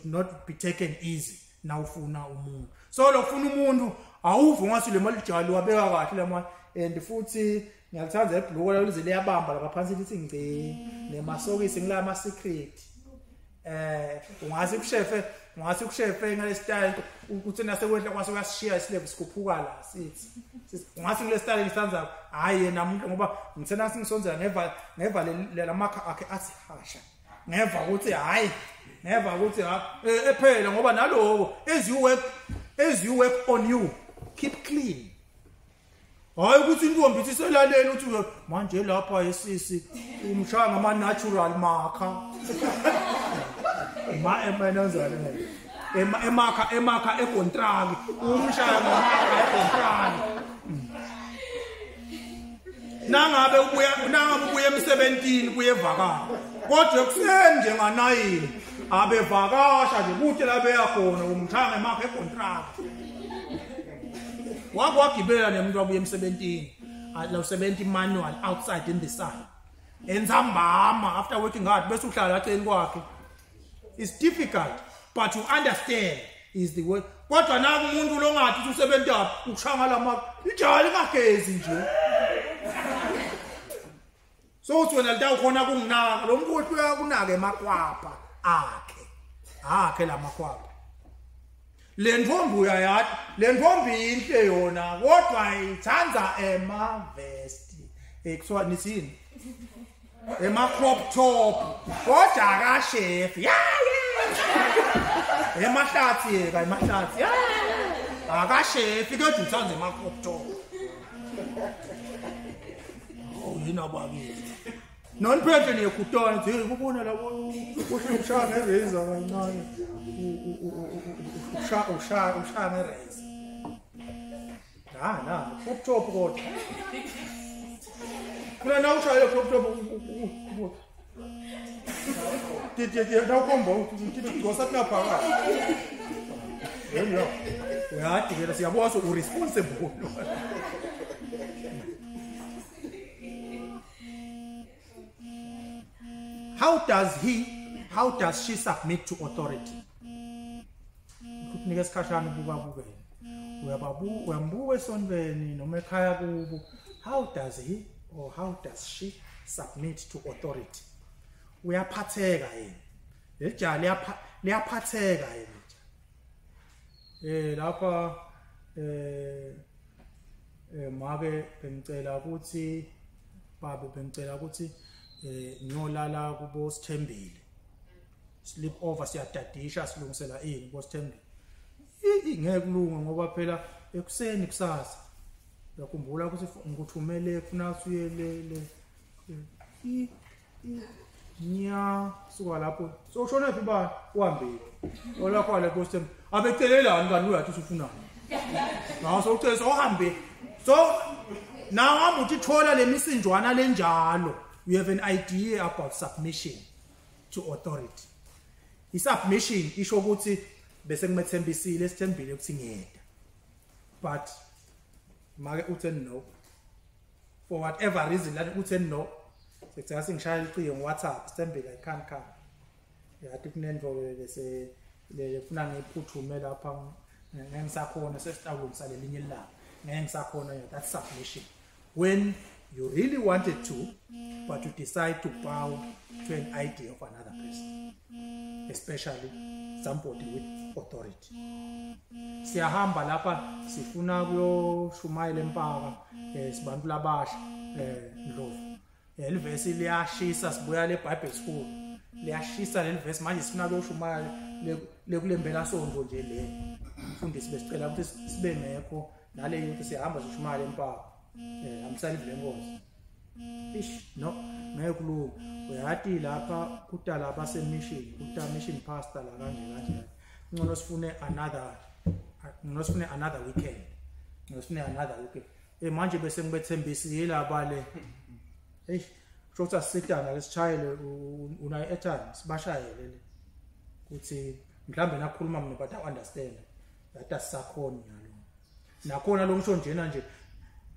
not be taken easy. Now ufuna umuntu. So lokufuna umuntu awuvu ngathi le mali jalo wabeka kahle lama and futhi ngiyalithanda ibhloko lize liyabamba lapha phansi lithi ngci nemasokisi ngila ama secret ungathi kushefe ngale style ukuthi nasekwehla kwase kuyashiya islebe sikhuphuka la sithi ungathi ngile style ngisanza hayi yena umuntu ngoba ngithena singisonzela ngeva lamakha akhe athi hasha ngeva ukuthi hayi ngeva ukuthi ephela ngoba naloko as you work on you keep clean. Hayi ukuthi intombi ithi selaleni uthi manje lapha esisi umshaya ngama natural marker emanazana emakha econtract umshaya ngama econtract nangabe ubuya em17 kuyevakala kodwa kuseni nje nga9 abevakasha nje kuthi la beyakhona umshaya ngemakha econtract wagibela nemuntu wabuye em17 lo 70 manual outside in the sun enzambama after working hard bese uhlala aceni kwakhe. It's difficult but you understand is the way kodwa naku umuntu longathi usebenza ukushangala ama ijali ngagezi nje so uthi wena lita ukhona kunginaka lo muntu uyakunaka emakwapha akhe lamakwapha. Le ntombi uyayathi le ntombi inhle yona kodwa ithanda emavesti ekuthiwa nithini ema-crop top kodwa akashef emahlathi emahlathi akashef kodwa uthanda ema-crop top yina bakithi noniphethe niyekutona nje kubona la ushaya ngereza kancane ushaya ngereza na top kodwa Kuna na ushaya crop top. Na ukomba uthi ngosa phakathi. Yena. Uyathi ke siyabona so responsible. How does she submit to authority? Kunika isikhashana ukubabukela. Uyambuka esonbeni noma ekhaya kubo. How does he or how does she submit to authority? Uyaphatheka yena. Lejali liyaphatheka yena. Lapha make bengicela ukuthi babe bengicela ukuthi ngiyolala kubo Sithembile. Sleep over siyadadisha silungisela ini kubo Sithembile. Ngeke kulunga ngoba phela ekuseni kusasa. Uyakhumbula ukuthi ngikuthumele kufuna usuyele nya suka lapho so ushona phi ba uhambile ola kwale kubo Sithembile abecelelani kanti uyathi usufunani nawo so ucela uhambe so now hamba uthi thola lemisinjwana lenjalo. You have an idea about submission to authority. Submission isho ukuthi bese ngimethembisile Sithembile ukuthi ngiyeda. But make uthe no. For whatever reason la uthe no. Sekuthiwa singishaya iqhiye ngoWhatsApp Sithembile I can't come. Yathi kunento bese lefuna ngiphuthume lapha ngisakhona sesitawulungisa lelinye ilanga. Ngeke ngisakhona that's submission. When you really wanted to, but you decide to bow to an idea of another person, especially somebody with authority. Siyahamba lapha sifuna kuyoshumayela empaka sibantu labasha Ndlovu. Elivesi liyashisa sibuya le Bible school. Liyashisa lelivesi manje sifuna kuyoshumayela lekulembela sonto nje le. Mfundisi besicela ukuthi sibe ngekho nale yuthi siyahamba sishumayela empaka. Amsalivile Nkosi. No, ngeke kulunga. Uyathi lapha kudala abasemission, kudala mission pastor la kanje. Ngcono sifune another weekend. Manje bese ngibethembisile laba le. Shotha sitana lesishayele una airtime sibashayele kuthi mhlambe nakhuluma mina but I understand. That asisakhona nyalo. Nakhona lo ngisho njena nje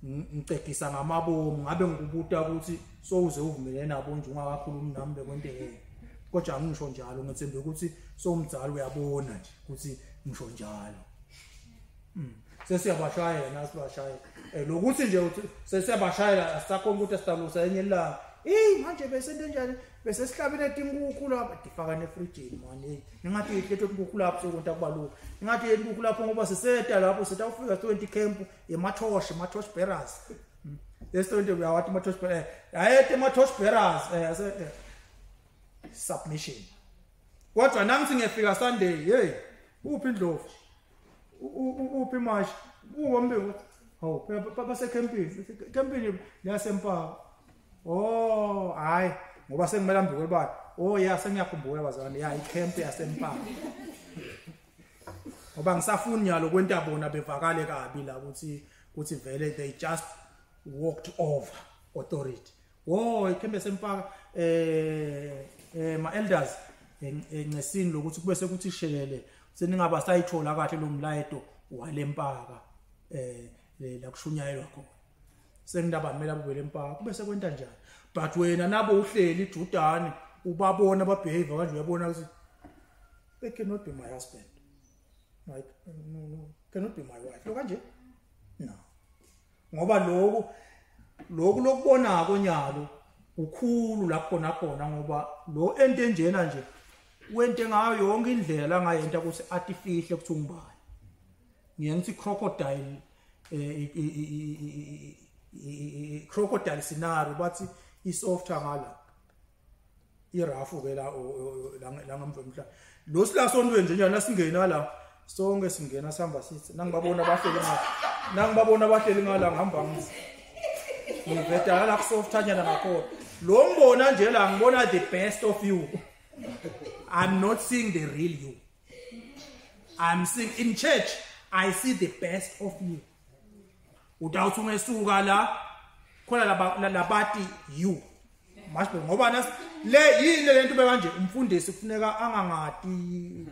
ngicekisa ngamabomu ngabe ngikubuta ukuthi souze uvumelene nabo nje ungakakhulumi nami bekwenteke kodwa ngisho njalo ngithembe ukuthi somdzalo uyabona nje ukuthi ngisho njalo sesiyabashayela nasibashayela lokuthi nje uthi sesiyabashayela asisakhona ukuthi asitalusa enye la manje bese into njani bese sihlabile tinkukhu lapha difaka nefridge manje ningathi ikhetho inkukhu lapho sokunta kubalula ningathi inkukhu lapho ngoba siseta lapho sitawufika 20 camp emathosh bearers lesonto uyawathi mathosh bearers ayete mathosh bearers submission kodwa nangithi ngefika Sunday uphi Ndlovu uphi mashi uhambe ukuthi papa campini lasempaka hayi ngoba sengimela mbi kwebani sengiyakhumbula bazalwane icamp yasempaka ngoba ngisafuni nyalo kwenta bona bevakale kabi la ukuthi vele they just walked over authority icamp yasempaka ma elders ngesini lokuthi kube sekuthi shelele seningaba sayithola kahle lo mlayeto walempaka la kushunyayelwa khona sengindabamela bubele empaka kube sekwenta njani but wena nabo uhleli iJudani ubabona ababehave kanje uyabona ukuthi they cannot be my husband right no cannot be my wife lo kanje no ngoba lokhu lokubonako nyalo ukhulu lapho nakhona ngoba lo ento enjena nje wente ngayo yonke indlela la ngayenta ukuthi artificial kuthi ungibani ngiyengithi crocodile scenario bathi isofter ngala irafu ke la ngamvemhla lo silasontwe nje njalo singena la sonke singena sihamba sithi nangibabona abahleli ngala ngihamba ngithi ngiveta la kusofter nyana ngakho lo mbona nje la ngibona the best of you. I'm not seeing the real you. I'm seeing in church I see the best of you. Udawuthi ungesuka la khona labati you manje ngoba nas le yini lento bekanje umfundisi kufuneka angangati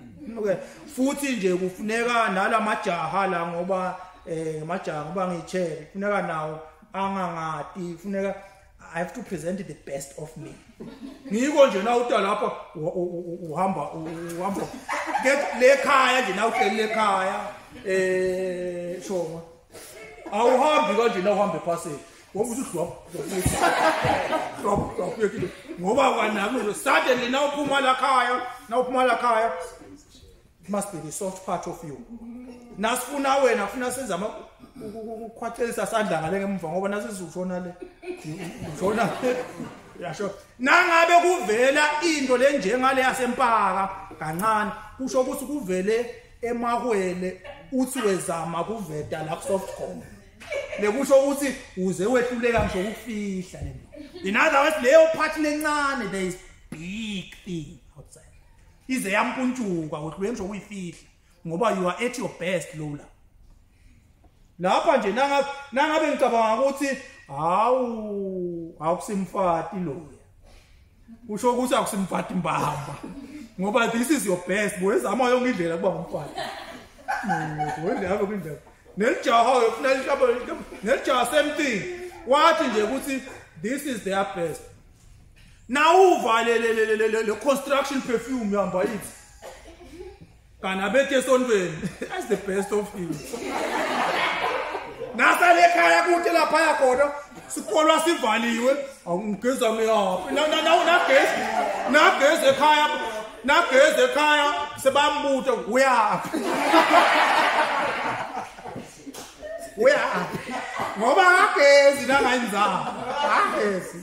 futhi nje kufuneka nalamajaha la ngoba majaha ngoba ngichele kufuneka nawo angangati kufuneka I have to present the best of me. Ngiko nje na uta lapha uhamba get le khaya nje na uhleli le khaya shoma awuhambi kanje na uhambe phase ngoba drop yekile ngoba kwanami nje suddenly na uphuma la khaya it must be the soft part of you nasifuna wena ufuna senza ukhwathelisa sandla ngale ngemva ngoba nasizutshona le utshona yasho nangabe kuvela into lenjengale yasempaka kancane kusho ukuthi kuvele emahwele uthi wezama kuveta la soft khona lekusho ukuthi uze wehluleka ngisho ukufihla lento in other words leyo part lencane there is big thing outside ize yampuntshuka ukuthi ngisho uyifihla ngoba you are at your best lola lapha nje nangabe ngicabanga ukuthi akusimfati loya usho ukuthi akusimfati mbamba ngoba this is your best wezama yonke indlela kuba umfati wendlela yonke indlela nelijaha ufuna lihlaba nelijaha same thing wathi nje ukuthi this is their best now uvale le construction perfume yamba yithi kana bethe esondweni that's the best of you nasale ekhaya kuthi lapha yakhona sikolwa sivaliwe awungigeza ngiyaphi nageze ekhaya sebambuta uyaphi ngoba agezi nangayinzanga agezi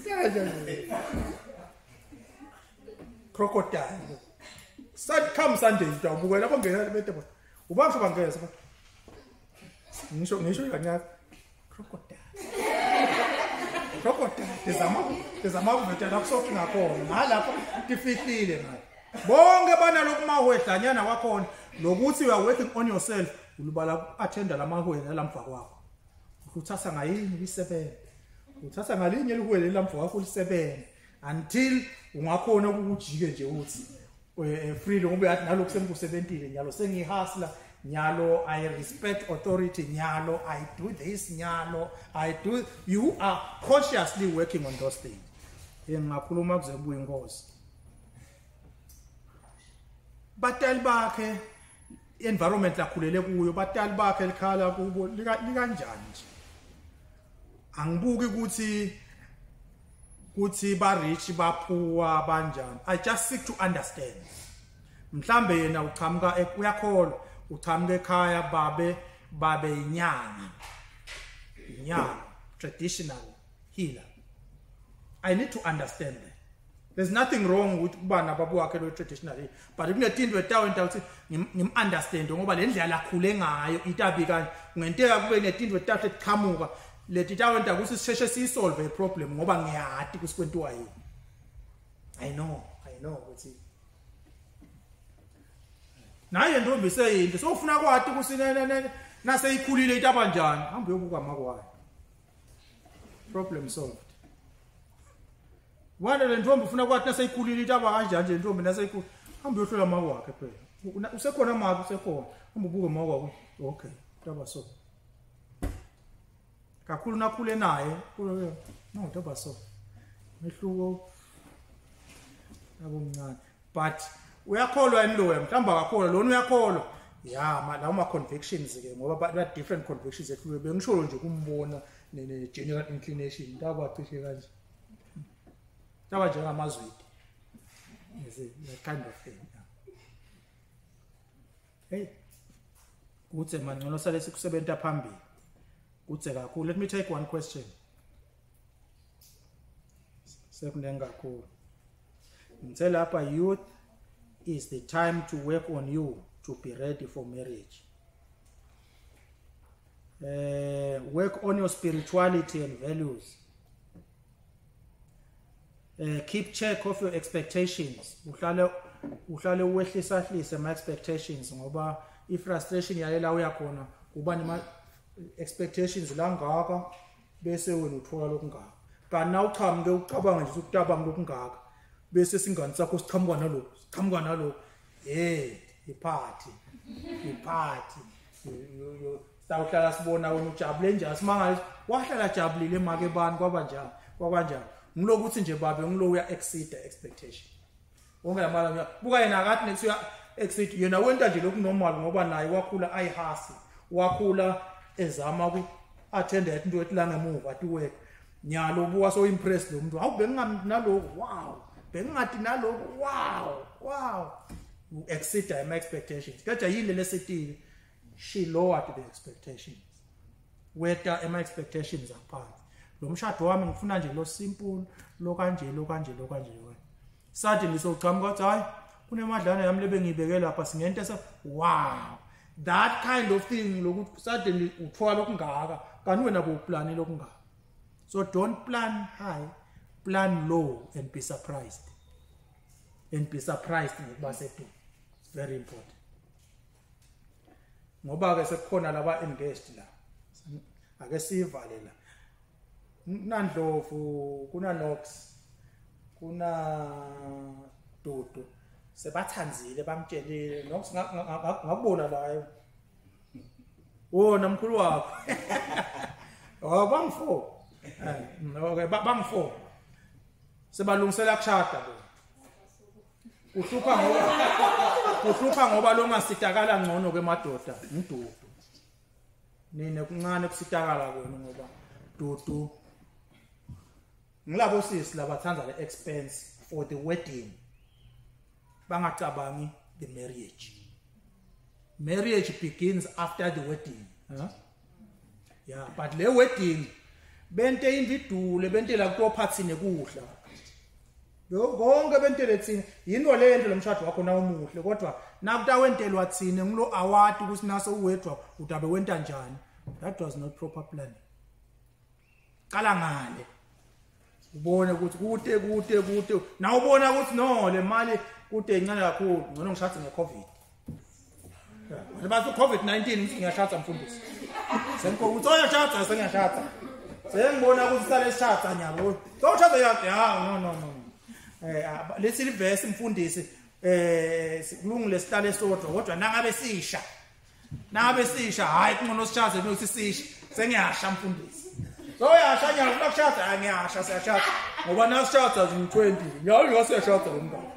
crocodile come Sunday ubuke lapho ngena bete bona ubasho bangeza ngisho kancane crocodile tezama kuveta la kusoft ngakhona ngalapha tifihlile manje bonke bana lokumahwehlanyana kwakhona lokuthi you are working on yourself ulubala attenda lamahwela lamva kwakho uthatha ngayini li7 uthatha ngalinye lihuwele lamva kwakho li7 until ungakhona ukujike nje uthi freedom ngoba yathi nalokho semku70 nyalo sengihasla nyalo I respect authority nyalo I do this nyalo I do you are consciously working on those things ngingakhuluma kuze kubuye inkosi batali bakhe environment lakhulele kuyo batali bakhe likhala kubo likanjani nje angibuki ukuthi ba rich baphuwa banjani I just seek to understand mhlambe yena uchamuka uyakholwa uchamuka ekhaya babe inyanga traditional healer I need to understand that there's nothing wrong with kubana babu wakhe lo traditional but kunetinto etawenta ukuthi ngim understand ngoba le ndlela akhule ngayo itabi kanje ngenteka kube netinto etathe qhamuka leti tawenta ukuthi sisheshe sisolve a problem ngoba ngiyati kusikwentiwa yini I know ukuthi naye ntombi seyinto sofuna kwathi kusinene naseyikhulile itaba njani hambe yobuka makwayo problem solved wena le ntombi ufuna kwathi naseyikhulile itaba kanjani nje ntombi naseyikhulile hambe yohlola makwakhe phela usekhona maki usekhona hambe ubuke makwakhe okay itaba so kakhulu nakhule naye no itaba so mehluko yabo mncane but uyakholwa yini lo mhlamba akakholwa lona uyakholwa ya lawo ma convictions ke ngoba ba different convictions ehlule bengisho nje kumbona ne general inclination ndaba cishe kanje ndaba nje ngamazwidi is a kind of thing hey kuthe mangcono sale sikusebenta phambili kuthe kakhulu let me take one question sekunenga kakhulu ngithe lapha youth is the time to work on you to be ready for marriage. Work on your spirituality and values. Keep check of your expectations. Uhlale uwehlisa my expectations ngoba if frustration yalela uyakhona kuba nima expectations la ngaka bese wena uthola lokungaka kanti na uchamuke ucabanga nje ukutabanga lokungaka bese singani sakho sichamuka nalokho iphathi sawuhlala sibona wena ujabule njani simangala wahlala jabulile make bani kwabanjani ngiloku uthi nje babe ngiloku uya exceed expectation wonke lamala buka yena akathi next uya exceed yena wenta nje lokhu normal ngoba naye wakhula ayihasi wakhula ezama ku attend into etlanga emuva to work nyalo buka so impressed lo muntu awu bengingathi naloko wow exceed my expectations kodwa yini lesitile she lowered the expectations whether my expectations are phansi lo mshado wami ngifuna nje lo simple lo kanje sathi ngisocama ukuthi hayi kunemadlana yami lebe ngibeke lapha singento wow that kind of thing lokuthi sathi uthola lokungaka kanti wena boplan lokungaka so don't plan high plan low and be surprised ngokuba sethu it's very important ngoba ke sekukhona laba engaged la ake sivale la kunaNdlovu kuna Nox kuna Dudu sebathanzile bamtshelile Nox ngakubona la wona mkhulu wakho bangifo okay bangifo sebalungisela kushada lo uhlupha ngoba lo ngasitakala ngcono kwemadoda ngidudu nine kuncane kusitakala kwena ngoba Dudu ngilabo sisi labathanza le expense for the wedding bangacabangi the marriage begins after the wedding yeah but le wedding bente indidule bente la kuphathine kudla konke bentele thina yinto lento lomshado wakho na umuhle kodwa nakuta wentelwa thina ngilo award kusinaso uwedwa udabe wenta njani that was not proper planning qala ngale ubone ukuthi kude na ubona ukuthi no le mali kude incane kakhulu ngcono ngishadze ngeCovid bathi COVID-19 ngithi ngiyashadza mfundisi senko uthi oyashadza sengiyashadza sengibona ukuthi sale sishadza nyabo so ushadza no lesi verse mfundisi sikulungile sihlale sodwa kodwa nangabe sisha hayi kungcono sishadze nokuthi sisha sengiyasha mfundisi so yasha nyalo ufuna kushadza ngiyasha siyashadza ngoba nasishadza zini-20 nyalo siyashadza lomngane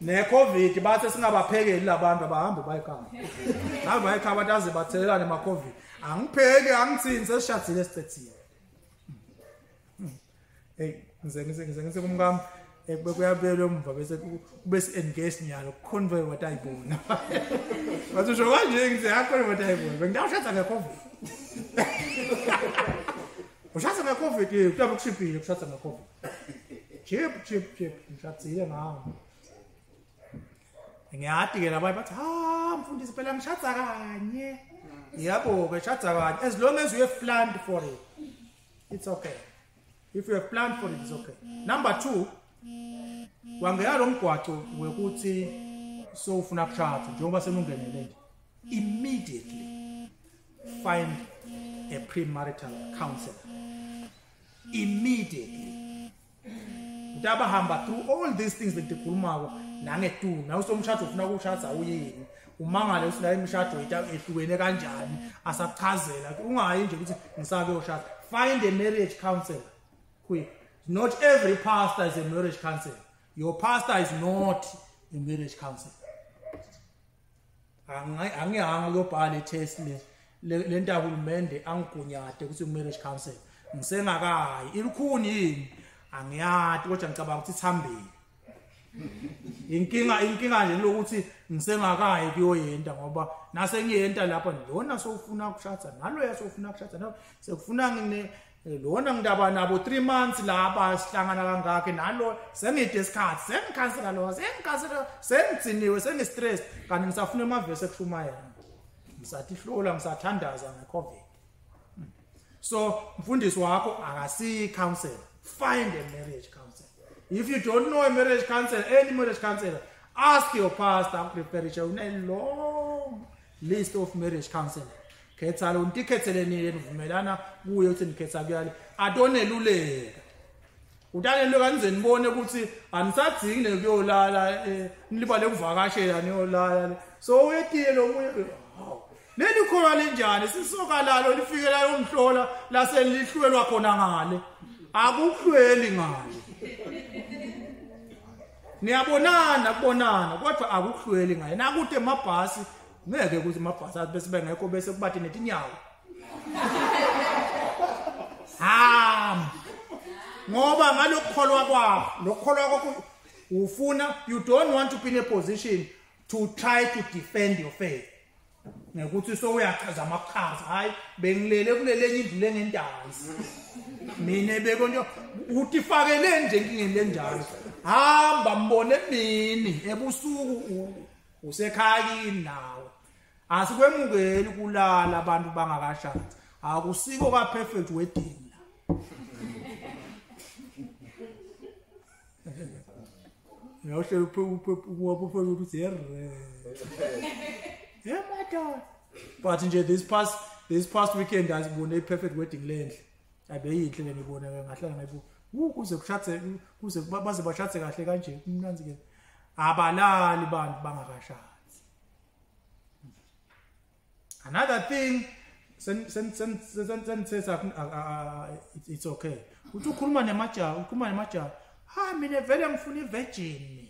ne-COVID bathe singabaphekeli labantu abahambe bayikhamba hambe bayikhamba abantu aze bathelelane ma-COVID angipheki angithini sesishadzile sicethile ngize kumkami bekuyabelwa emva bese kube si-engage nyalo kuconvey what ayibona bathi usho kanje ngize akhona what ayibona bengidawushadza nge-COVID ushadza nge-COVID kutabe kushibhile kushadza nge-COVID chip ngishadzile ngawo ngiyati ke labaye bathi mfundisi phela ngishadza kanye yabo ke shadza kanye as long as you have planned for it it's okay if you have planned for it it's okay number 2 wangena lo mgwaco wekuthi so ufuna kushadza njengoba senungenele immediately find a premarital counselor immediately utaba hamba through all these things letikhulumako nangetu na usomshado ufuna ukushadza uyini umangale usina imishado ehlukene kanjani asachazela ungayi nje ukuthi ngisake ushada find a marriage counselor quick not every pastor is a marriage counselor your pastor is not a marriage counselor angihanga lobhala test le ntabulumende angigunyade ukuthi marriage counselor ngisengakayi ilukhuni yini angiyati kodwa ngicabanga ukuthi ithambile inkinga nje lokuthi ngisengakayi kuyoyenta ngoba nase ngiyenta lapha lona sofuna ukushadza nalo yasofuna ukushadza no sekufuna lona ngidaba nabo 3 months lapha sihlangana kangaka nalo sengide isikhathi sengikhansela sengitsiniwe sengistress kanti ngisafuna emavesi ekushumayela ngisathi hlola ngisathandaza ngeCovid so mfundisi wakho akasi counselor find a marriage counselor if you don't know a marriage counselor any marriage counselor ask your pastor refer you a long list of marriage counselor khetha lo ntikhetheleni nivumelana kuye uthi nikhetha kuyale atoneluleka utanelo kanzeni nibone ukuthi anisadzingi nekuyolala nilibale kuvakashela niyolala so uyetiye lo munye leli khona lenjani sisoka lalo lifikela yomhlola lase lihlwelwa khona ngale akuhlweli ngale niyabonana kubonana kodwa akuhlweli ngale nakuthi emabhasi ngeke ukuthi emabhasi bese bengekho bese kubathi netinyawo ngoba ngalokukholwa kwakho ufuna you don't want to be in a position to try to defend your faith ngekuthi so uyachaza amakhaza hayi bengilele kulelenye indlu lengendazi mina bekonto uthi fakele nje inkingeni lenjalo hamba mbone emini ebusuku usekhayini nawe asikwemukeli kulala abantu bangakashadi akusiko ka perfect wedding la yahle uphuphela ukuthi yeah matter but nje this past weekend asibone perfect wedding lenhle abeyinhle lenibona ngahlala ngayibu kuze kushathe kuze baze bashathe kahle kanje kumnanzi ke abalali bantu bangakashadi. Another thing it's okay uthi ukhuluma nemajaha mina vele ngifuna ivirgin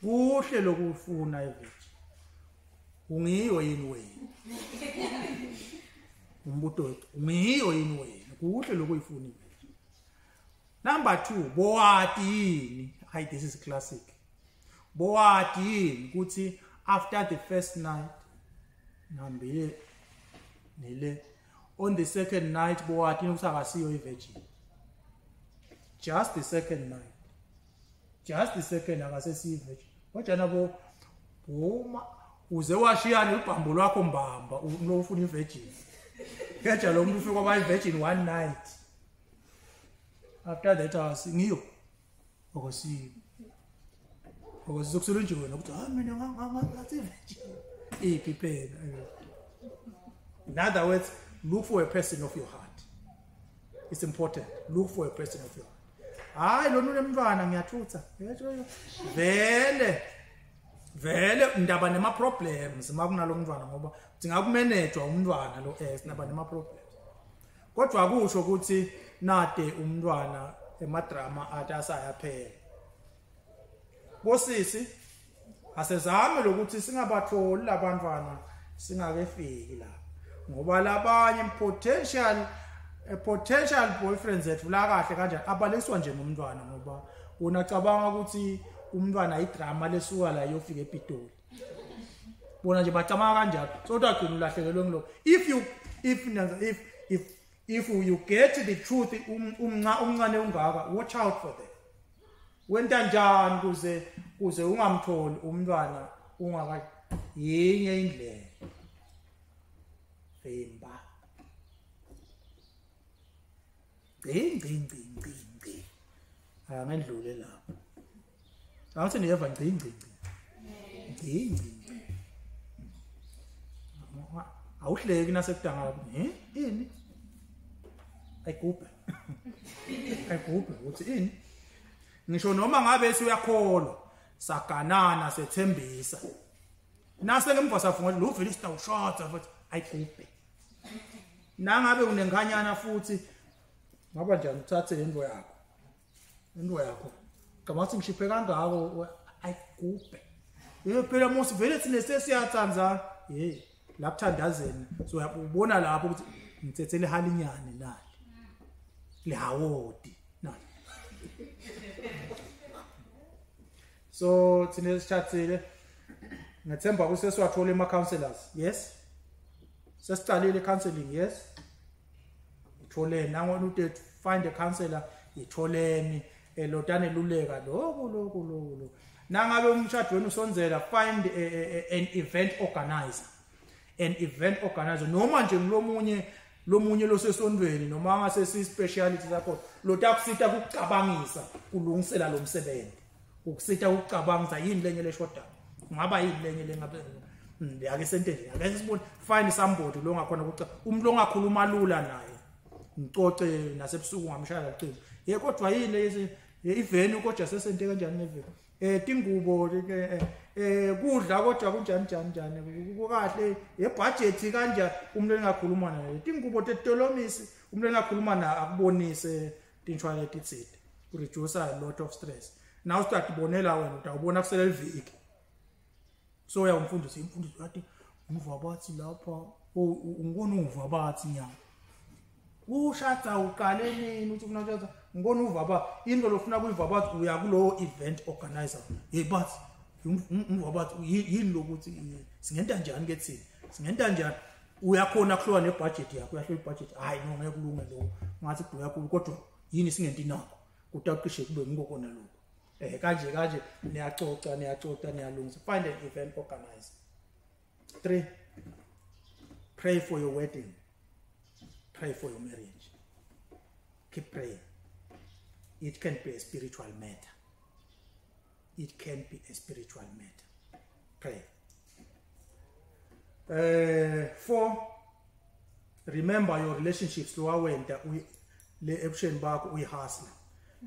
kuhle lokufuna ivirgin ungiyo yini wena umbuto ungiyo yini wena kuhle lokuyifuna ivirgin. Number 2 bowathi yini this is classic bowathi yini ukuthi after the first night nambile nile on the second night bowathi yini usakasiyo ivirgin just the second night akasesiyo ivirgin wajana bo uze washiyana ibhambo lwakho mbamba unofuna ivirgin keja lo muntu ufika kwa ivirgin one night after that ngiyo okosiyo okuzokusela nje wena ukuthi mina ngathi ivirgin iphela. In other words, look for a person of your heart. It's important. Look for a person of your heart. Hayi lo nomntwana ngiyathutha vele ndaba nema problems makunalo mntwana ngoba udinga kumanage umntwana lo sinaba nema problems kodwa akusho ukuthi nade umntwana emadrama athi asayaphela. Bosisi asezame lokuthi singabatholi labantwana singakefiki la ngoba labanye potential boyfriends ethu la kahle kanjani abaliswa nje nomntwana ngoba unacabanga ukuthi umntwana idrama lesuka la yofika ePitoli bona nje bacabanga kanjalo sodwa agcina ulahlekelwe ngilo if you get the truth umncane ungaka watch out for them wenta njani kuze ungamtholi umntwana ungaka yenye indlela femba nging ngendlule lapho awuthi niyeva nging awuhleki nasekudanga ini ayigubhe uthi ini ngisho noma ngabe usuyakholwa saganana sethembisa nase ngemva safunga lo vele sitawushotha futhi ayigubhe nangabe unenkanyana futhi ngaba njani uthathe into yakho ngamathi ngishiphe kangako ayigubhe phela musi vele thine sesiyathanza la kuthandazeni so uyabona lapho ukuthi ngithethele halinyane nali lihawodi nali so thine sichathile ngethemba ukuthi sesiwathola ema counselors. Yes, sesicalile counseling. Yes, itholeni nangona uthi find a counselor itholeni elotane luleka lokho nangabe umshado wenu usonzela find an event organizer noma nje lomunye losesondweni noma angasesi speciality sakho lotakusita ukucabangisa kulungisela lo msebenzi ukusita ukucabangisa yini lenye leshoda ngaba yini lenye lengabe Ake sentence ake sibone find somebody lo ngakhona ukuthi umuntu ongakhuluma lula naye ngicoce nasebusuku ngamshaya ucingo kodwa yini lezi iveni kodwa sesente kanjani neveni tingubo kudla kodwa kunjani kukahle budget kanje umuntu engakhuluma naye tingubo tetolomisi umuntu engakhuluma na akubonise tinchwala titsite ku reduce a lot of stress now start bonela wena utawubona kusele liviki so uyamfundisa imfundiso yathi umuva bathi lapha ungona umuva bathi nyama ushada uqale nini uthi ufuna ukwenza ngibona uva into lofuna kuyiva bathi uya kulo event organizer but umuva bathi yini lokuthi singenta njani ke thina singenta njani uyakhona kuhlola nebudget yakho uyahlola ibudget hayi no ngeke kulunge lo ngathi kuya kulo kodwa yini singenti nakho kutaqishe kube ngikona lokho kanje niyacoca niyalungisa find an event organizer 3 pray for your wedding. Pray for your marriage. Keep praying. It can be a spiritual matter. It can be a spiritual matter. Pray. 4. Remember your relationships.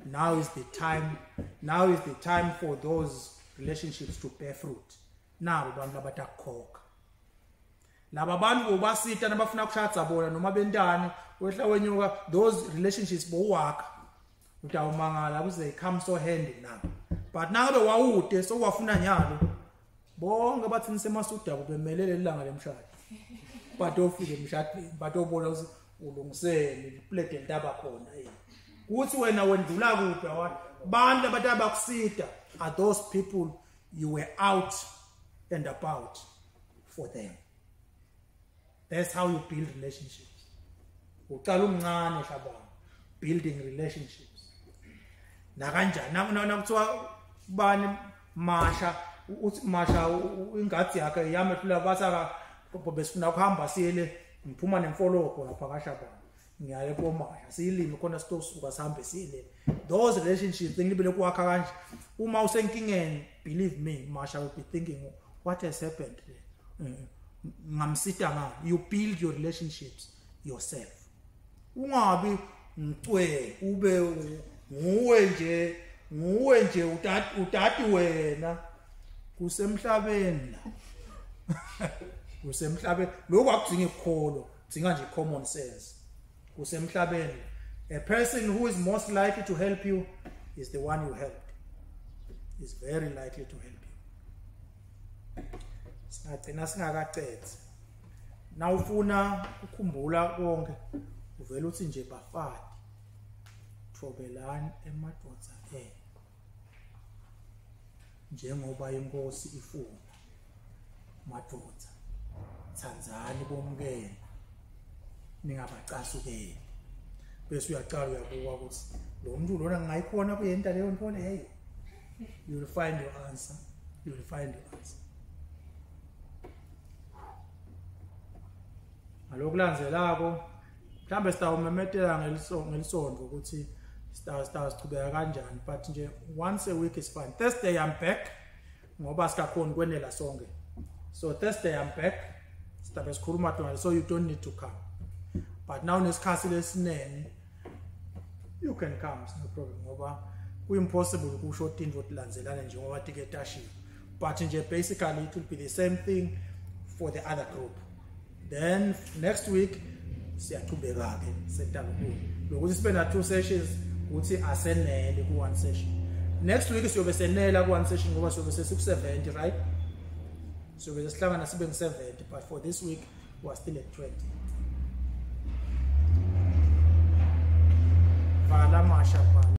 Now is the time. Now is the time for those relationships to bear fruit. Now bantu abatakhoka. Laba bantu bobasita nabafuna kushadza bona noma bentana wehla wenyuka those relationships bowakha utawumangala kuze come so handy now but nangabe wawude so wafuna nyalo bonke bathi nisemasuda kubemelele ilanga lemshado but ofike emshadweni but obona ukuthi ulungisele plate entaba khona kuthi wena wendlula kuphi abantu abakusita are those people you were out and about for them. That's how you build relationships. Uqala umncane shabana building relationships. Na kanjani nakuthiwa bani Masha uthi Masha ingadi yakhe yamehlula basaka besifuna ukuhamba siyele ngiphuma nemfoloko lapha kaShabana ngiyaye koMasha siyilime khona sitosuka sihambe siyele those relationships ngilibele kwakha kanje uma usenkingeni believe me Masha will be thinking what has happened there. You build your relationships yourself. Ungabi ngcwe ube nguwe nje utati wena kusemhlabeni kusemhlabeni lokho akudinga ikholo dinga nje common sense kusemhlabeni. A person who is most likely to help you is the one you helped. Is very likely to help you. Singagcina singakacethe na ufuna ukukhumbula konke uvela uthi nje bafati thobelani emadodza njengoba inkosi ifuna madodza thandzani bomkeni ningabacasukeli bese uyaqala uyabuka ukuthi lo muntu lona ngayikhona kuyenta leyo nto leyo. You will find your answer. You will find your answer. Alokulandzelako mhlambe sitawumemetela ngelisonto ukuthi sichubeka kanjani but nje once a week is fine. Thursday I'm back ngoba sikakhona kwenela sonke. So Thursday I'm back sitabe sikhuluma tona so you don't need to come. But now nesikhathi lesinene you can come, no problem ngoba impossible ukusho into otilandzelana nje ngoba ticket ashiwe. But nje basically it will be the same thing for the other group. Then next week siyaqhubeka ke sethabulo lokuthi sibe na 2 sessions ukuthi asenele ku 1 session. Next week siyobe senela ku 1 session ngoba siyobe sesiku70, right? So we sihlangana sibe ngu70 but for this week we are still at 20. Vala Masha.